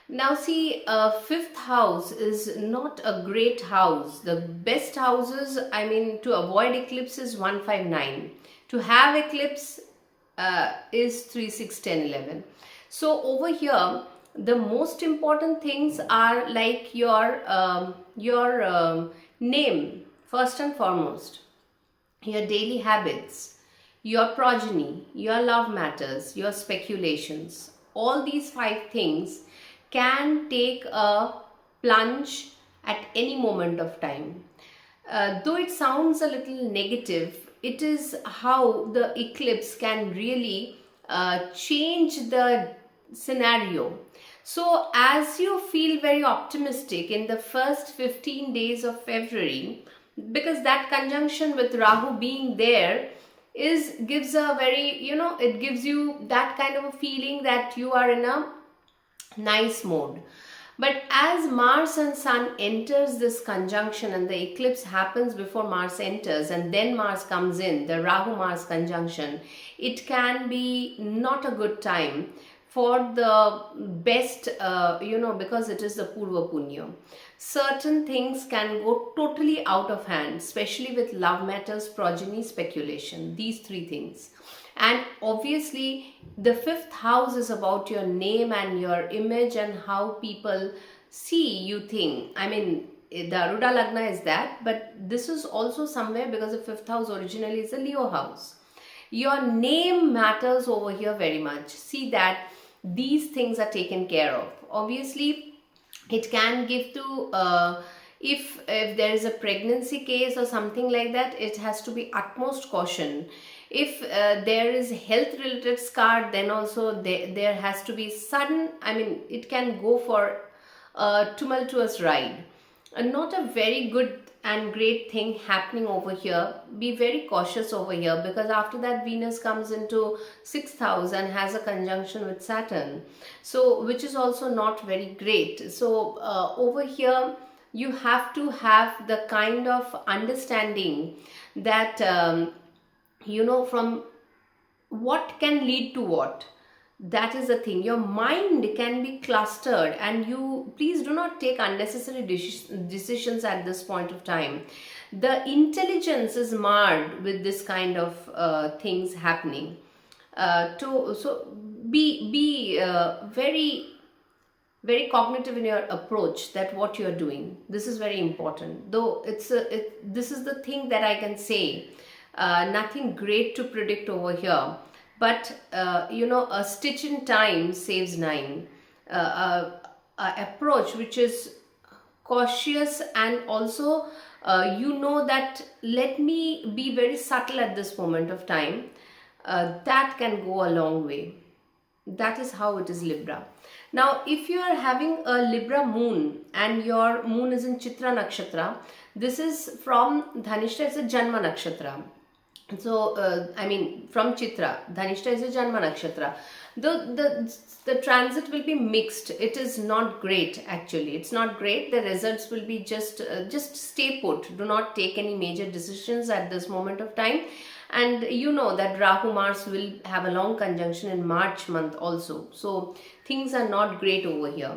A: Now see, 5th house is not a great house. The best houses, to avoid eclipse is 1, 5, 9. To have eclipse is 3, 6, 10, 11. So over here, the most important things are like your name, first and foremost, your daily habits, your progeny, your love matters, your speculations. All these 5 things can take a plunge at any moment of time. Though it sounds a little negative, it is how the eclipse can really change the scenario. So, as you feel very optimistic in the first 15 days of February, because that conjunction with Rahu being there is gives a very, it gives you that kind of a feeling that you are in a nice mode. But as Mars and Sun enters this conjunction, and the eclipse happens before Mars enters and then Mars comes in, the Rahu Mars conjunction, it can be not a good time for the best, because it is the Purva Punya. Certain things can go totally out of hand, especially with love matters, progeny, speculation, these three things. And obviously the fifth house is about your name and your image and how people see you think. I mean, the Aruda Lagna is that, but this is also somewhere because the fifth house originally is a Leo house. Your name matters over here very much. See that these things are taken care of. Obviously it can give to if there is a pregnancy case or something like that, it has to be utmost caution. If there is health related scar, then also there has to be sudden, I mean, it can go for a tumultuous ride. Not a very good and great thing happening over here. Be very cautious over here, because after that Venus comes into 6th house and has a conjunction with Saturn, so which is also not very great. So over here you have to have the kind of understanding that from what can lead to what. That is the thing. Your mind can be clustered, and you please do not take unnecessary decisions at this point of time. The intelligence is marred with this kind of things happening. So be very very cognitive in your approach, that what you are doing. This is very important. Though this is the thing that I can say. Nothing great to predict over here, but a stitch in time saves nine. A approach which is cautious, and also that let me be very subtle at this moment of time, that can go a long way. That is how it is Libra. Now if you are having a Libra moon and your moon is in Chitra Nakshatra, this is from Dhanishta, it's a Janma Nakshatra. So from Chitra, Dhanishta is a Janma Nakshatra. The transit will be mixed. It is not great, actually. It's not great. The results will be just stay put. Do not take any major decisions at this moment of time. And you know that Rahu Mars will have a long conjunction in March month also. So things are not great over here.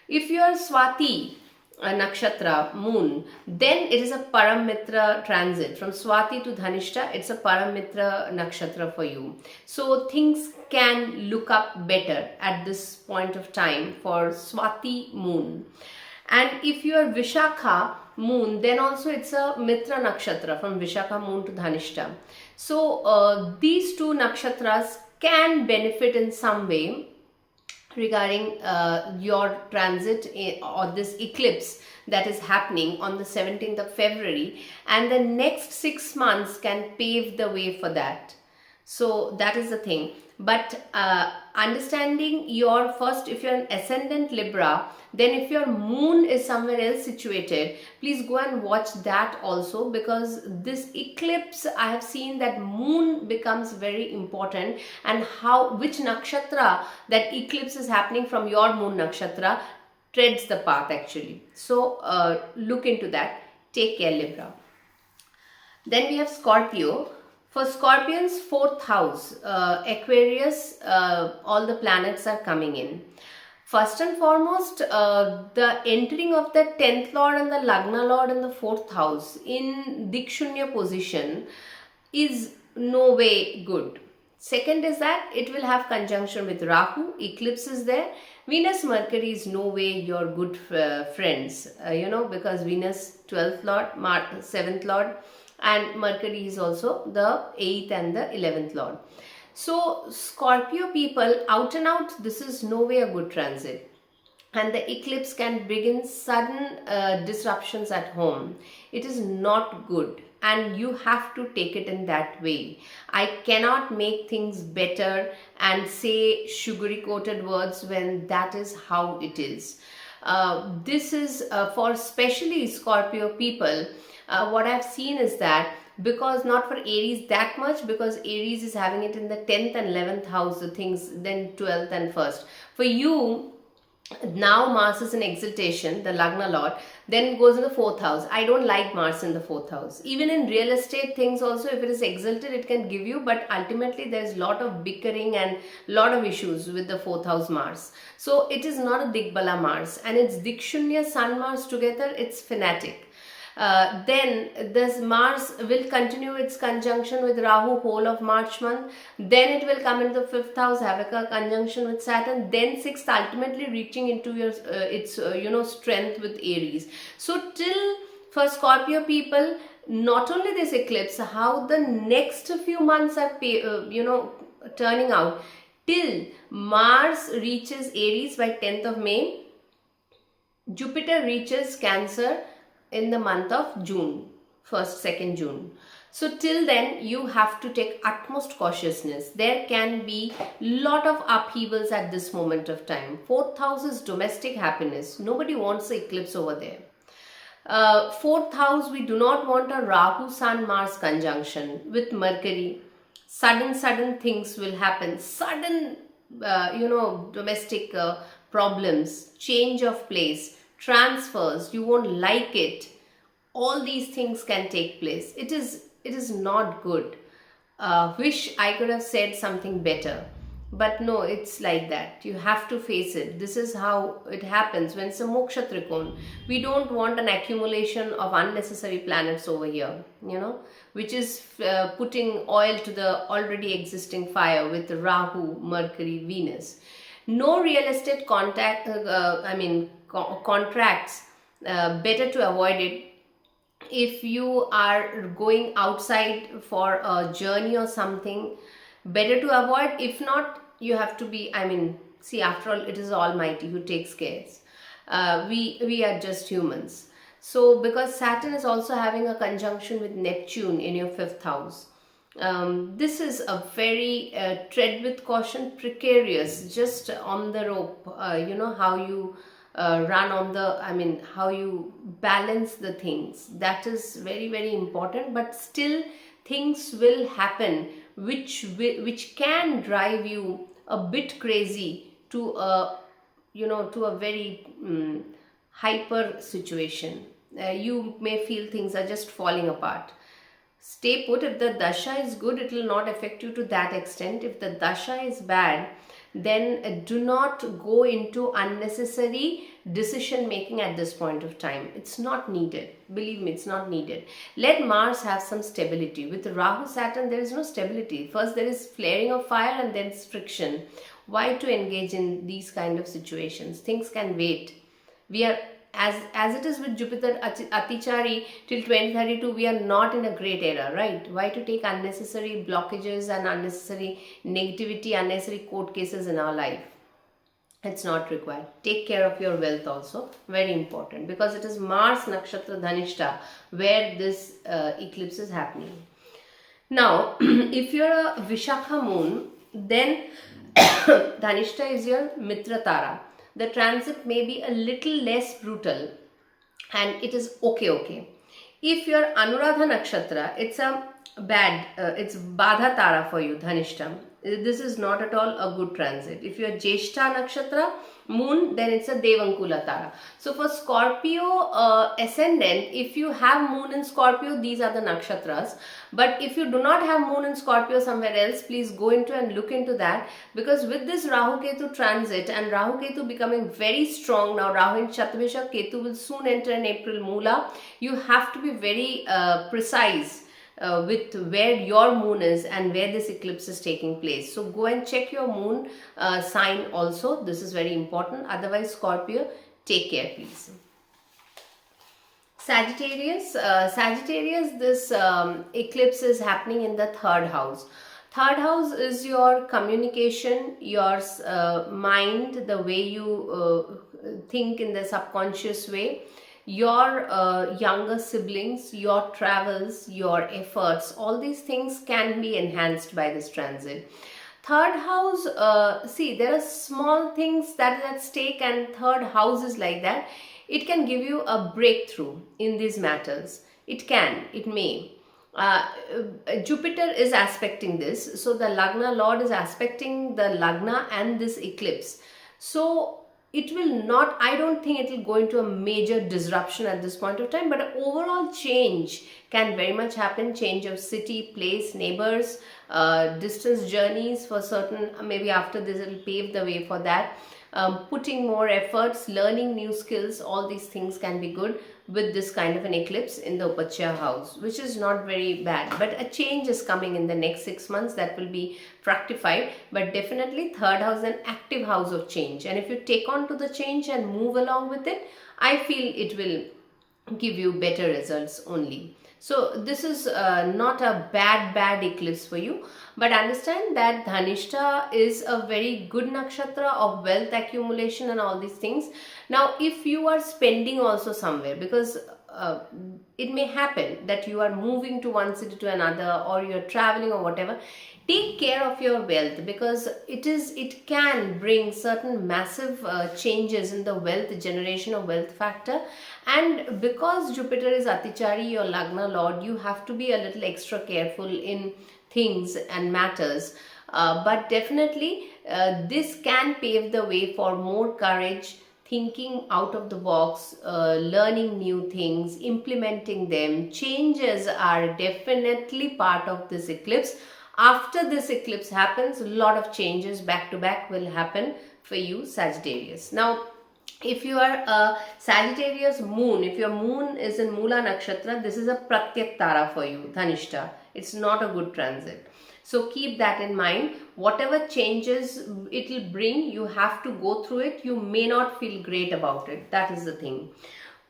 A: If you are Swati Nakshatra moon, then it is a Paramitra transit. From Swati to Dhanishta, it's a Paramitra Nakshatra for you. So things can look up better at this point of time for Swati moon. And if you are Vishakha moon, then also it's a Mitra Nakshatra, from Vishakha moon to Dhanishta. So these two nakshatras can benefit in some way regarding your transit or this eclipse that is happening on the 17th of February, and the next 6 months can pave the way for that. So that is the thing. But understanding your first, if you're an ascendant Libra, then if your moon is somewhere else situated, please go and watch that also, because this eclipse, I have seen that moon becomes very important, and which nakshatra that eclipse is happening from your moon nakshatra treads the path actually. So look into that. Take care, Libra. Then we have Scorpio. For Scorpions, 4th house, Aquarius, all the planets are coming in. First and foremost, the entering of the 10th Lord and the Lagna Lord in the 4th house in Dikshunya position is no way good. Second is that it will have conjunction with Rahu, eclipse is there. Venus, Mercury is no way your good friends, because Venus 12th Lord, 7th Lord, and Mercury is also the 8th and the 11th Lord. So Scorpio people, out and out, this is no way a good transit. and the eclipse can begin sudden disruptions at home. It is not good, and you have to take it in that way. I cannot make things better and say sugary coated words when that is how it is. This is for especially Scorpio people. What I've seen is that, because not for Aries that much, because Aries is having it in the 10th and 11th house, the things, then 12th and 1st. For you, now Mars is in exaltation, the Lagna Lord, then it goes in the 4th house. I don't like Mars in the 4th house. Even in real estate things also, if it is exalted, it can give you, but ultimately there's a lot of bickering and lot of issues with the 4th house Mars. So it is not a Digbala Mars, and it's Dikshunya Sun Mars together, it's fanatic. Then this Mars will continue its conjunction with Rahu whole of March month. Then it will come into the 5th house, have a conjunction with Saturn. Then 6th, ultimately reaching into your its strength with Aries. So till for Scorpio people, not only this eclipse, how the next few months are turning out, till Mars reaches Aries by 10th of May, Jupiter reaches Cancer in the month of June, 1st, 2nd June. So till then you have to take utmost cautiousness. There can be lot of upheavals at this moment of time. 4th house is domestic happiness. Nobody wants the eclipse over there. 4th house, we do not want a Rahu Sun Mars conjunction with Mercury. Sudden things will happen. Sudden domestic problems, change of place, transfers, you won't like it. All these things can take place. It is not good. Wish I could have said something better, but no, it's like that. You have to face it. This is how it happens when it's a moksha trikon. We don't want an accumulation of unnecessary planets over here, which is putting oil to the already existing fire with Rahu, Mercury, Venus. No real estate contracts, better to avoid it. If you are going outside for a journey or something, better to avoid. If not, you have to be, see, after all, it is Almighty who takes care. We are just humans. So because Saturn is also having a conjunction with Neptune in your 5th house, this is a very tread with caution, precarious, just on the rope. How you run on the, how you balance the things. That is very, very important. But still, things will happen which can drive you a bit crazy to a very hyper situation. You may feel things are just falling apart. Stay put. If the dasha is good, it will not affect you to that extent. If the dasha is bad, then do not go into unnecessary decision making at this point of time. It's not needed. Believe me, it's not needed. Let Mars have some stability. With Rahu Saturn, there is no stability. First there is flaring of fire and then friction. Why to engage in these kind of situations? Things can wait. We are, as it is with Jupiter Atichari till 2032, we are not in a great era, right? Why to take unnecessary blockages and unnecessary negativity, unnecessary court cases in our life? It's not required. Take care of your wealth also, very important, because it is Mars Nakshatra Dhanishta where this eclipse is happening. Now, if you're a Vishakha moon, then Dhanishta is your Mitra Tara. The transit may be a little less brutal and it is okay. If you're Anuradha Nakshatra, it's a bad, it's Badha Tara for you, Dhanishta. This is not at all a good transit. If you're Jeshta Nakshatra, moon, then it's a Devankula Tara. So for Scorpio ascendant, if you have moon in Scorpio, these are the nakshatras. But if you do not have moon in Scorpio somewhere else, please go into and look into that, because with this Rahu Ketu transit and Rahu Ketu becoming very strong now, Rahu in Shatabisha, Ketu will soon enter in April Moola. You have to be very precise with where your moon is and where this eclipse is taking place. So go and check your moon sign also. This is very important. Otherwise, Scorpio, take care please. Sagittarius, this eclipse is happening in the 3rd house. Third house is your communication, your mind, the way you think in the subconscious way, your younger siblings, your travels, your efforts, all these things can be enhanced by this transit. Third house, see, there are small things that are at stake, and third house is like that. It can give you a breakthrough in these matters. It can, it may. Jupiter is aspecting this, so the Lagna Lord is aspecting the Lagna and this eclipse. So it will not, I don't think it will go into a major disruption at this point of time, but an overall change can very much happen. Change of city, place, neighbors, distance journeys for certain, maybe after this it will pave the way for that. Putting more efforts, learning new skills, all these things can be good with this kind of an eclipse in the Upachya house, which is not very bad. But a change is coming in the next 6 months that will be fructified. But definitely third house, an active house of change. And if you take on to the change and move along with it, I feel it will give you better results only. So this is not a bad eclipse for you, but understand that Dhanishta is a very good nakshatra of wealth accumulation and all these things. Now, if you are spending also somewhere, because it may happen that you are moving to one city to another, or you're traveling or whatever, take care of your wealth, because it can bring certain massive changes in the wealth generation or wealth factor. And because Jupiter is Atichari, your Lagna Lord, you have to be a little extra careful in things and matters. But definitely this can pave the way for more courage, thinking out of the box, learning new things, implementing them. Changes are definitely part of this eclipse. After this eclipse happens, a lot of changes back to back will happen for you, Sagittarius. Now, if you are a Sagittarius moon, if your moon is in Mula Nakshatra, this is a Pratyak Tara for you, Dhanishta. It's not a good transit. So keep that in mind. Whatever changes it will bring, you have to go through it. You may not feel great about it. That is the thing.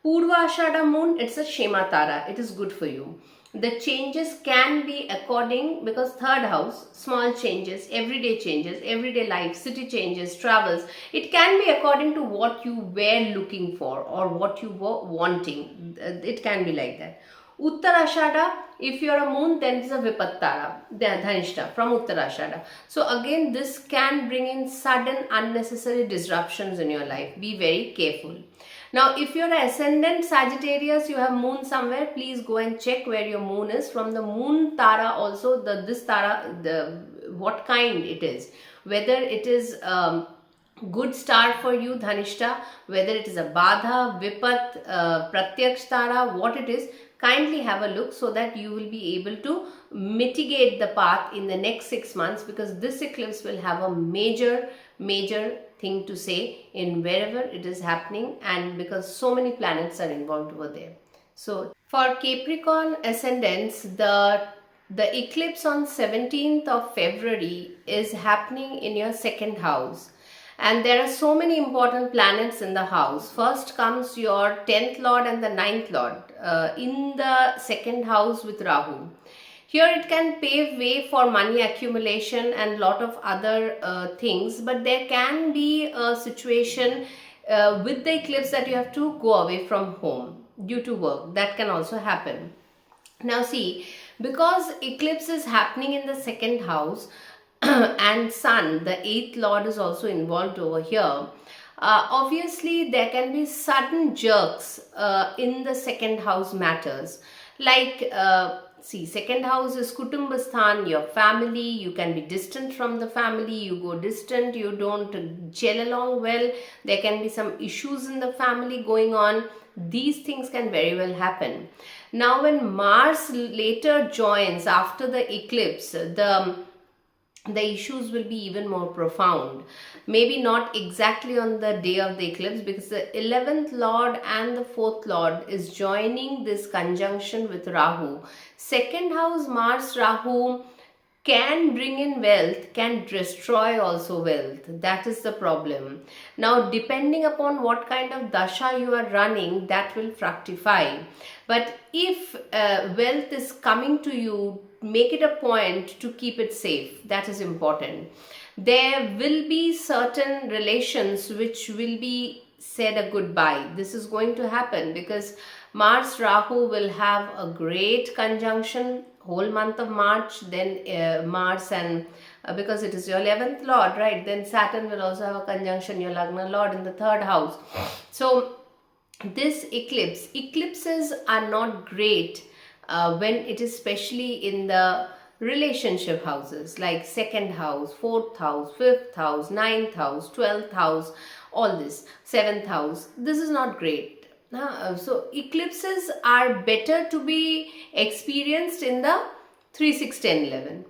A: Purva Ashada moon, it's a Shema Tara. It is good for you. The changes can be according, because third house, small changes, everyday life, city changes, travels. It can be according to what you were looking for or what you were wanting. It can be like that. Uttarashada, if you are a moon, then it is a Vipattara, Dhanishta from Uttarashada. So again, this can bring in sudden unnecessary disruptions in your life. Be very careful. Now, if you're an ascendant Sagittarius, you have moon somewhere, please go and check where your moon is. From the moon Tara also, this Tara, what kind it is. Whether it is good star for you, Dhanishta, whether it is a Badha, Vipat, Pratyaksh Tara, what it is, kindly have a look so that you will be able to mitigate the path in the next 6 months, because this eclipse will have a major thing to say in wherever it is happening, and because so many planets are involved over there. So for Capricorn ascendants, the eclipse on 17th of February is happening in your second house. And there are so many important planets in the house. First comes your 10th Lord and the 9th Lord in the second house with Rahu. Here it can pave way for money accumulation and lot of other things, but there can be a situation with the eclipse that you have to go away from home due to work. That can also happen. Now see, because eclipse is happening in the second house, and Sun, the 8th Lord, is also involved over here. Obviously, there can be sudden jerks in the second house matters. Like, see, second house is Kutumbasthan, your family. You can be distant from the family. You go distant. You don't gel along well. There can be some issues in the family going on. These things can very well happen. Now, when Mars later joins after the eclipse, the issues will be even more profound. Maybe not exactly on the day of the eclipse, because the 11th Lord and the 4th Lord is joining this conjunction with Rahu. Second house Mars Rahu can bring in wealth, can destroy also wealth. That is the problem. Now, depending upon what kind of dasha you are running, that will fructify. But if wealth is coming to you make it a point to keep it safe. That is important. There will be certain relations which will be said a goodbye. This is going to happen because Mars Rahu will have a great conjunction whole month of March. Then Mars and because it is your 11th lord, right? Then Saturn will also have a conjunction your Lagna lord in the 3rd house. So this eclipses are not great when it is especially in the relationship houses like 2nd house, 4th house, 5th house, 9th house, 12th house, all this, 7th house. This is not great. So eclipses are better to be experienced in the 3, 6, 10, 11.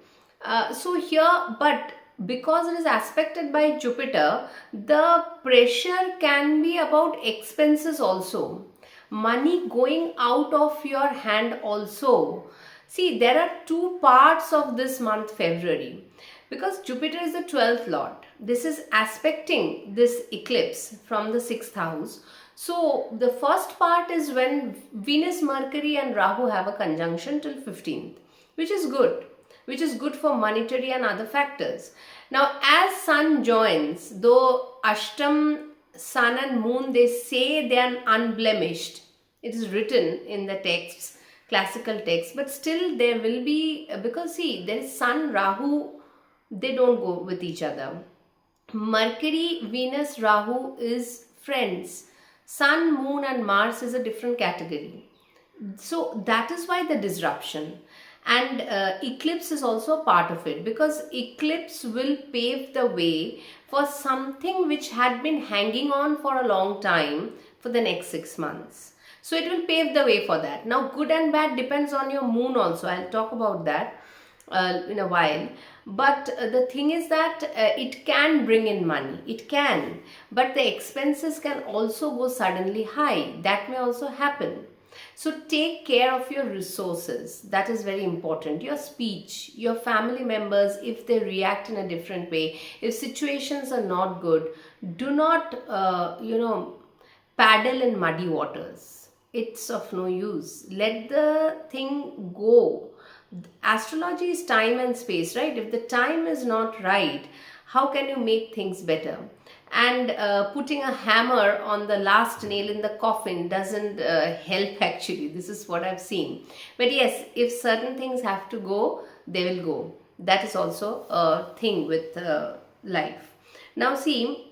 A: So here, but because it is aspected by Jupiter, the pressure can be about expenses also. Money going out of your hand also. See, there are two parts of this month, February. Because Jupiter is the 12th lord. This is aspecting this eclipse from the 6th house. So, the first part is when Venus, Mercury and Rahu have a conjunction till 15th, which is good. Which is good for monetary and other factors. Now, as Sun joins, though Ashtam, Sun and Moon, they say they are unblemished. It is written in the texts, classical texts, but still there will be, because see, there is Sun, Rahu, they don't go with each other. Mercury, Venus, Rahu is friends. Sun, Moon and Mars is a different category. So that is why the disruption. And eclipse is also a part of it, because eclipse will pave the way for something which had been hanging on for a long time for the next 6 months. So it will pave the way for that. Now good and bad depends on your moon also. I'll talk about that in a while. But the thing is that it can bring in money. It can. But the expenses can also go suddenly high. That may also happen. So take care of your resources. That is very important. Your speech, your family members, if they react in a different way, if situations are not good, do not, paddle in muddy waters. It's of no use. Let the thing go. Astrology is time and space, right? If the time is not right, how can you make things better? And putting a hammer on the last nail in the coffin doesn't help actually. This is what I've seen. But yes, if certain things have to go, they will go. That is also a thing with life. Now see,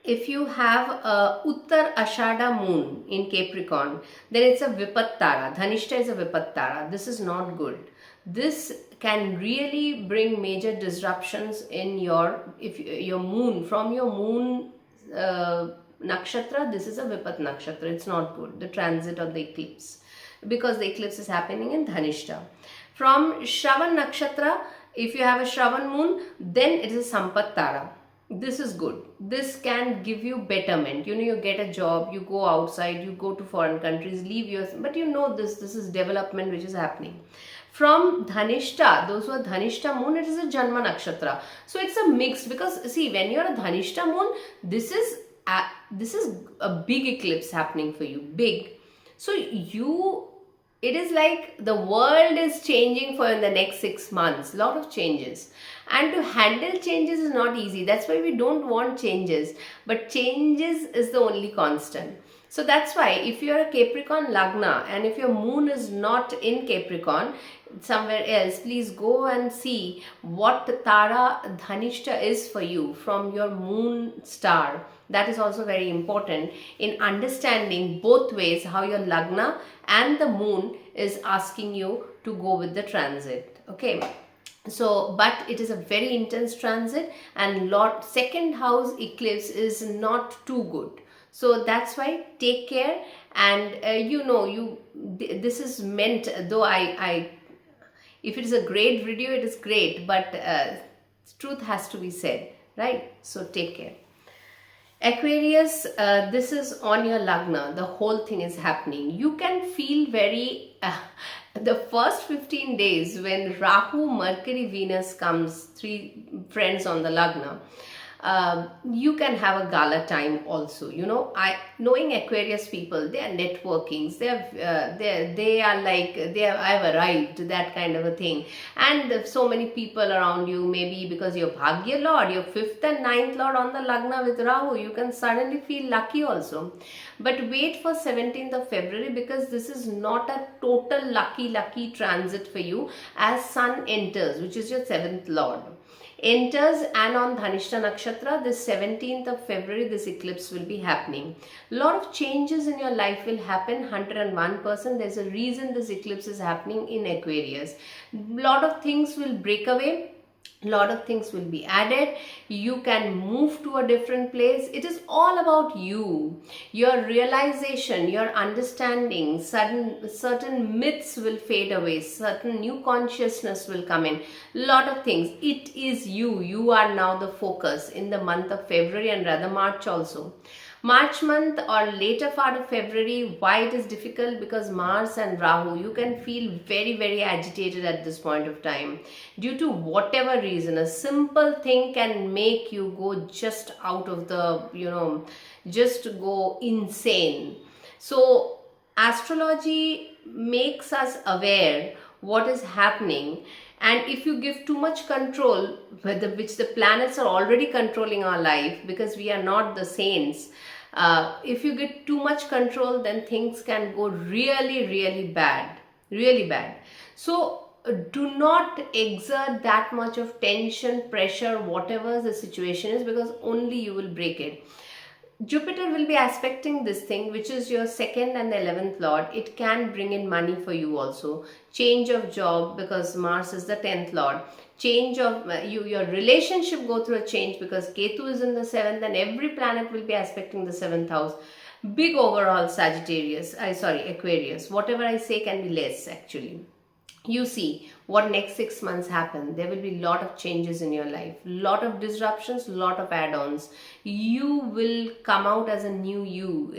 A: if you have a Uttar Ashada moon in Capricorn, then it's a Vipattara. Dhanishta is a Vipattara. This is not good. This can really bring major disruptions in your moon. From your moon nakshatra, this is a Vipat nakshatra. It's not good, the transit of the eclipse, because the eclipse is happening in Dhanishta. From Shravan nakshatra, if you have a Shravan moon, then it is a Sampattara. This is good. This can give you betterment. You get a job, you go outside, you go to foreign countries, leave yours, but this is development which is happening. From Dhanishta, those who are Dhanishta moon, it is a Janma nakshatra. So it's a mix, because see, when you are a Dhanishta moon, this is a big eclipse happening for you, big. So it is like the world is changing for in the next 6 months, lot of changes. And to handle changes is not easy. That's why we don't want changes. But changes is the only constant. So that's why if you are a Capricorn Lagna and if your moon is not in Capricorn, somewhere else, please go and see what Tara Dhanishta is for you from your moon star. That is also very important in understanding both ways how your Lagna and the moon is asking you to go with the transit. Okay. So, but it is a very intense transit, and second house eclipse is not too good. So that's why take care. And this is meant, though if it is a great video, it is great, but truth has to be said, right? So take care. Aquarius, this is on your Lagna. The whole thing is happening. You can feel very the first 15 days when Rahu, Mercury, Venus comes, 3 friends on the Lagna, you can have a gala time also. I knowing Aquarius people, they are networkings, they are like I've arrived, that kind of a thing. And so many people around you, maybe because your Bhagya Lord, your 5th and 9th Lord on the Lagna with Rahu, you can suddenly feel lucky also. But wait for 17th of February, because this is not a total lucky transit for you, as Sun enters, which is your 7th Lord. Enters, and on Dhanishta Nakshatra, this 17th of February, this eclipse will be happening. Lot of changes in your life will happen, 101%. There's a reason this eclipse is happening in Aquarius. Lot of things will break away. Lot of things will be added. You can move to a different place. It is all about you, your realization, your understanding. Certain myths will fade away, certain new consciousness will come in. Lot of things. It is you are now the focus in the month of February, and rather March also. March month or later part of February, why it is difficult? Because Mars and Rahu, you can feel very agitated at this point of time. Due to whatever reason, a simple thing can make you go just out of the, just go insane. So astrology makes us aware what is happening. And if you give too much control, which the planets are already controlling our life, because we are not the saints, if you get too much control, then things can go really bad. So do not exert that much of tension, pressure, whatever the situation is, because only you will break it. Jupiter will be aspecting this thing, which is your 2nd and the 11th Lord. It can bring in money for you also. Change of job, because Mars is the 10th Lord. Change of your relationship go through a change, because Ketu is in the 7th, and every planet will be aspecting the 7th house. Big overall Aquarius. Whatever I say can be less actually. You see what next 6 months happen. There will be lot of changes in your life, lot of disruptions, lot of add-ons. You will come out as a new you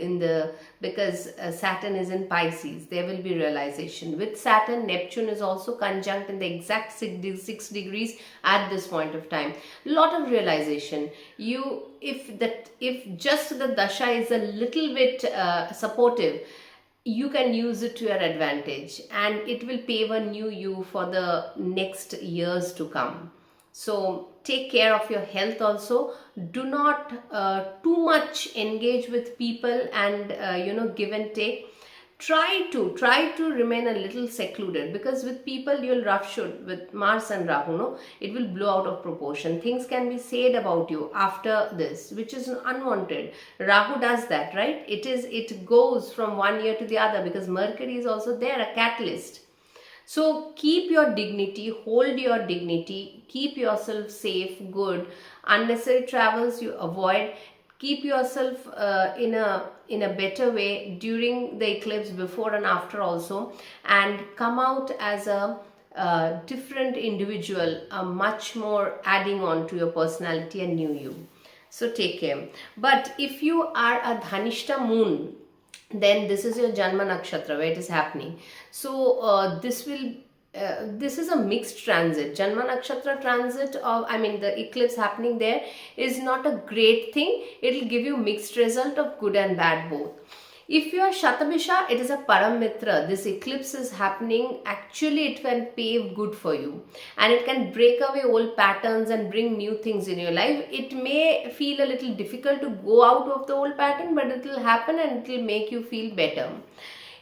A: because Saturn is in Pisces. There will be realization. With Saturn, Neptune is also conjunct in the exact 6 degrees at this point of time. Lot of realization. If just the dasha is a little bit supportive, you can use it to your advantage, and it will pave a new you for the next years to come. So take care of your health also. Do not too much engage with people and give and take. Try to remain a little secluded, because with people you'll roughshod. With Mars and Rahu, it will blow out of proportion. Things can be said about you after this, which is unwanted. Rahu does that, right? It goes from one year to the other, because Mercury is also there, a catalyst. So keep your dignity, hold your dignity, keep yourself safe, good. Unnecessary travels you avoid. Keep yourself in a better way during the eclipse, before and after also, and come out as a different individual, much more adding on to your personality and new you. So take care. But if you are a Dhanishta moon, then this is your Janma Nakshatra where it is happening. So this is a mixed transit. Janma Nakshatra transit the eclipse happening there is not a great thing. It will give you mixed result of good and bad both. If you are Shatabisha, it is a Paramitra. This eclipse is happening. Actually, it can pave good for you, and it can break away old patterns and bring new things in your life. It may feel a little difficult to go out of the old pattern, but it will happen and it will make you feel better.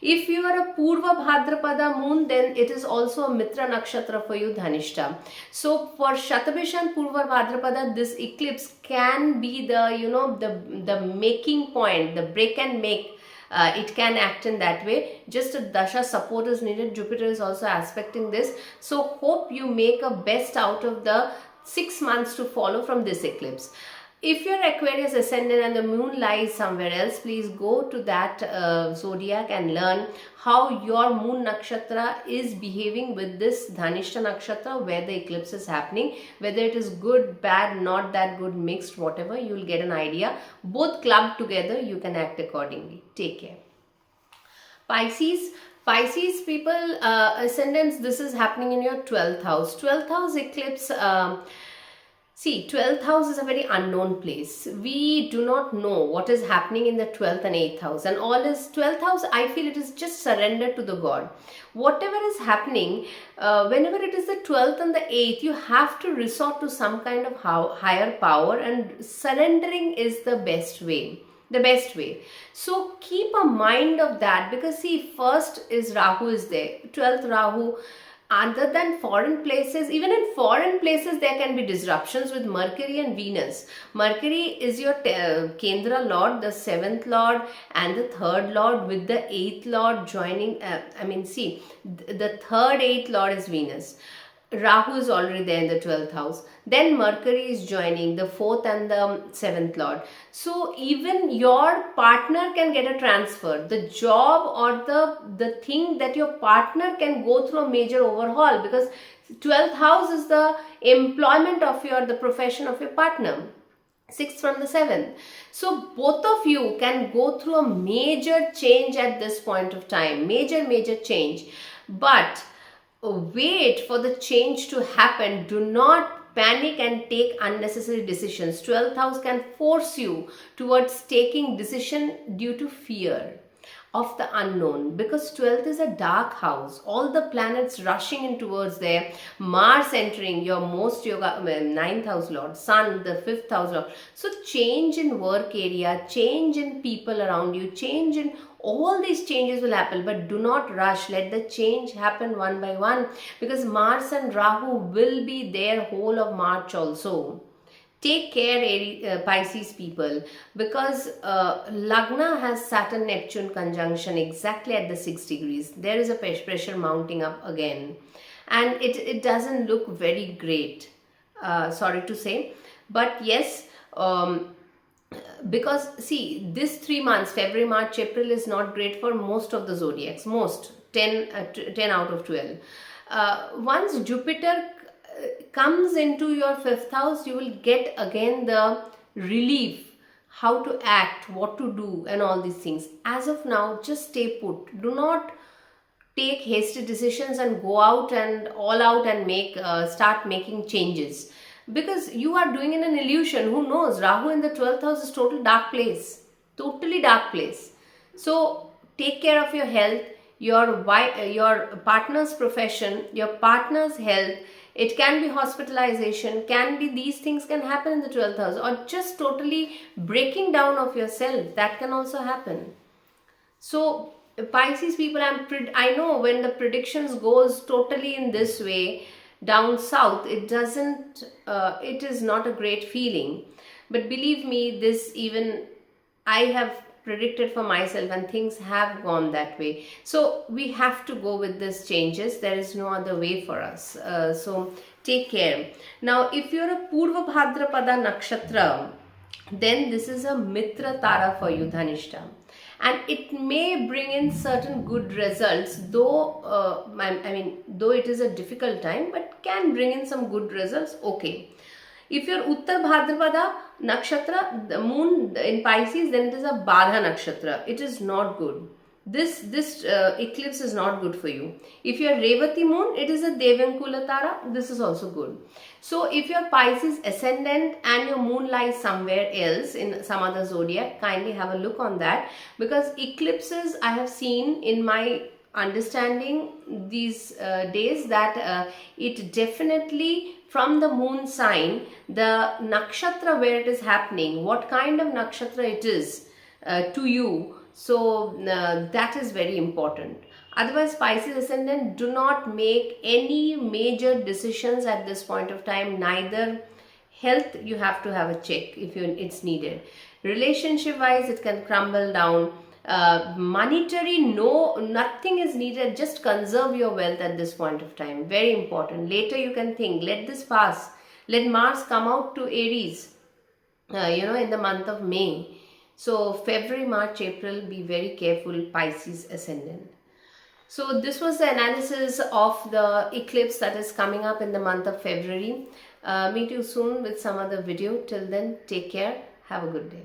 A: If you are a Purva Bhadrapada moon, then it is also a Mitra Nakshatra for you, Dhanishta. So for Shatabisha and Purva Bhadrapada, this eclipse can be the making point, the break and make. It can act in that way. Just a dasha support is needed. Jupiter is also aspecting this. So hope you make a best out of the 6 months to follow from this eclipse. If your Aquarius ascendant and the moon lies somewhere else, please go to that zodiac and learn how your moon nakshatra is behaving with this Dhanishta nakshatra where the eclipse is happening. Whether it is good, bad, not that good, mixed, whatever, you will get an idea. Both clubbed together, you can act accordingly. Take care. Pisces people, ascendants, this is happening in your 12th house. 12th house eclipse See, 12th house is a very unknown place. We do not know what is happening in the 12th and 8th house. And all is 12th house, I feel it is just surrender to the God. Whatever is happening, whenever it is the 12th and the 8th, you have to resort to some kind of higher power, and surrendering is the best way. The best way. So keep a mind of that, because see, first is Rahu is there. 12th Rahu. Other than foreign places, even in foreign places there can be disruptions with Mercury and Venus. Mercury is your Kendra Lord, the 7th Lord and the 3rd Lord, with the 8th Lord joining. The 3rd 8th Lord is Venus. Rahu is already there in the 12th house. Then Mercury is joining the 4th and the 7th Lord. So even your partner can get a transfer. The job or the thing that your partner can go through a major overhaul, because 12th house is the employment of the profession of your partner. 6th from the 7th. So both of you can go through a major change at this point of time. Major change. But wait for the change to happen. Do not panic and take unnecessary decisions. 12th house can force you towards taking decision due to fear of the unknown, because 12th is a dark house. All the planets rushing in towards there. Mars entering your most yoga 9th house lord, Sun the 5th house lord. So change in work area, change in people around you, change in all these changes will happen, but do not rush. Let the change happen one by one, because Mars and Rahu will be there whole of March also. Take care, Pisces people, because Lagna has Saturn Neptune conjunction exactly at the 6 degrees. There is a pressure mounting up again, and it doesn't look very great, sorry to say. But yes, because see, this 3 months, February, March, April, is not great for most of the zodiacs. Most 10 out of 12. Once Jupiter comes into your 5th house, you will get again the relief, how to act, what to do, and all these things. As of now, just stay put. Do not take hasty decisions and go out and all out and start making changes, because you are doing in an illusion. Who knows? Rahu in the 12th house is total dark place, totally dark place. So take care of your health, your partner's profession, your partner's health. It can be hospitalization, can be these things can happen in the 12th house, or just totally breaking down of yourself. That can also happen. So Pisces people, I know when the predictions goes totally in this way down south, it is not a great feeling. But believe me, this even I have predicted for myself, and things have gone that way. So we have to go with these changes. There is no other way for us. So take care. Now, if you're a Purva Bhadrapada Nakshatra, then this is a Mitra Tara for you, Dhanishta. And it may bring in certain good results, though though it is a difficult time, but can bring in some good results. Okay. If you're Uttar Bhadrapada Nakshatra, the moon in Pisces, then it is a Badha Nakshatra. It is not good. This eclipse is not good for you. If you're Revati moon, it is a Devankula Tara. This is also good. So if you're Pisces ascendant and your moon lies somewhere else in some other zodiac, kindly have a look on that, because eclipses I have seen in my understanding these days that it definitely from the moon sign, the nakshatra where it is happening, what kind of nakshatra it is to you. So that is very important. Otherwise, Pisces ascendant, do not make any major decisions at this point of time. Neither health, you have to have a check if it's needed. Relationship wise, it can crumble down. Monetary, nothing is needed. Just conserve your wealth at this point of time. Very important. Later you can think, let this pass. Let Mars come out to Aries, in the month of May. So February, March, April, be very careful, Pisces ascendant. So this was the analysis of the eclipse that is coming up in the month of February. Meet you soon with some other video. Till then, take care. Have a good day.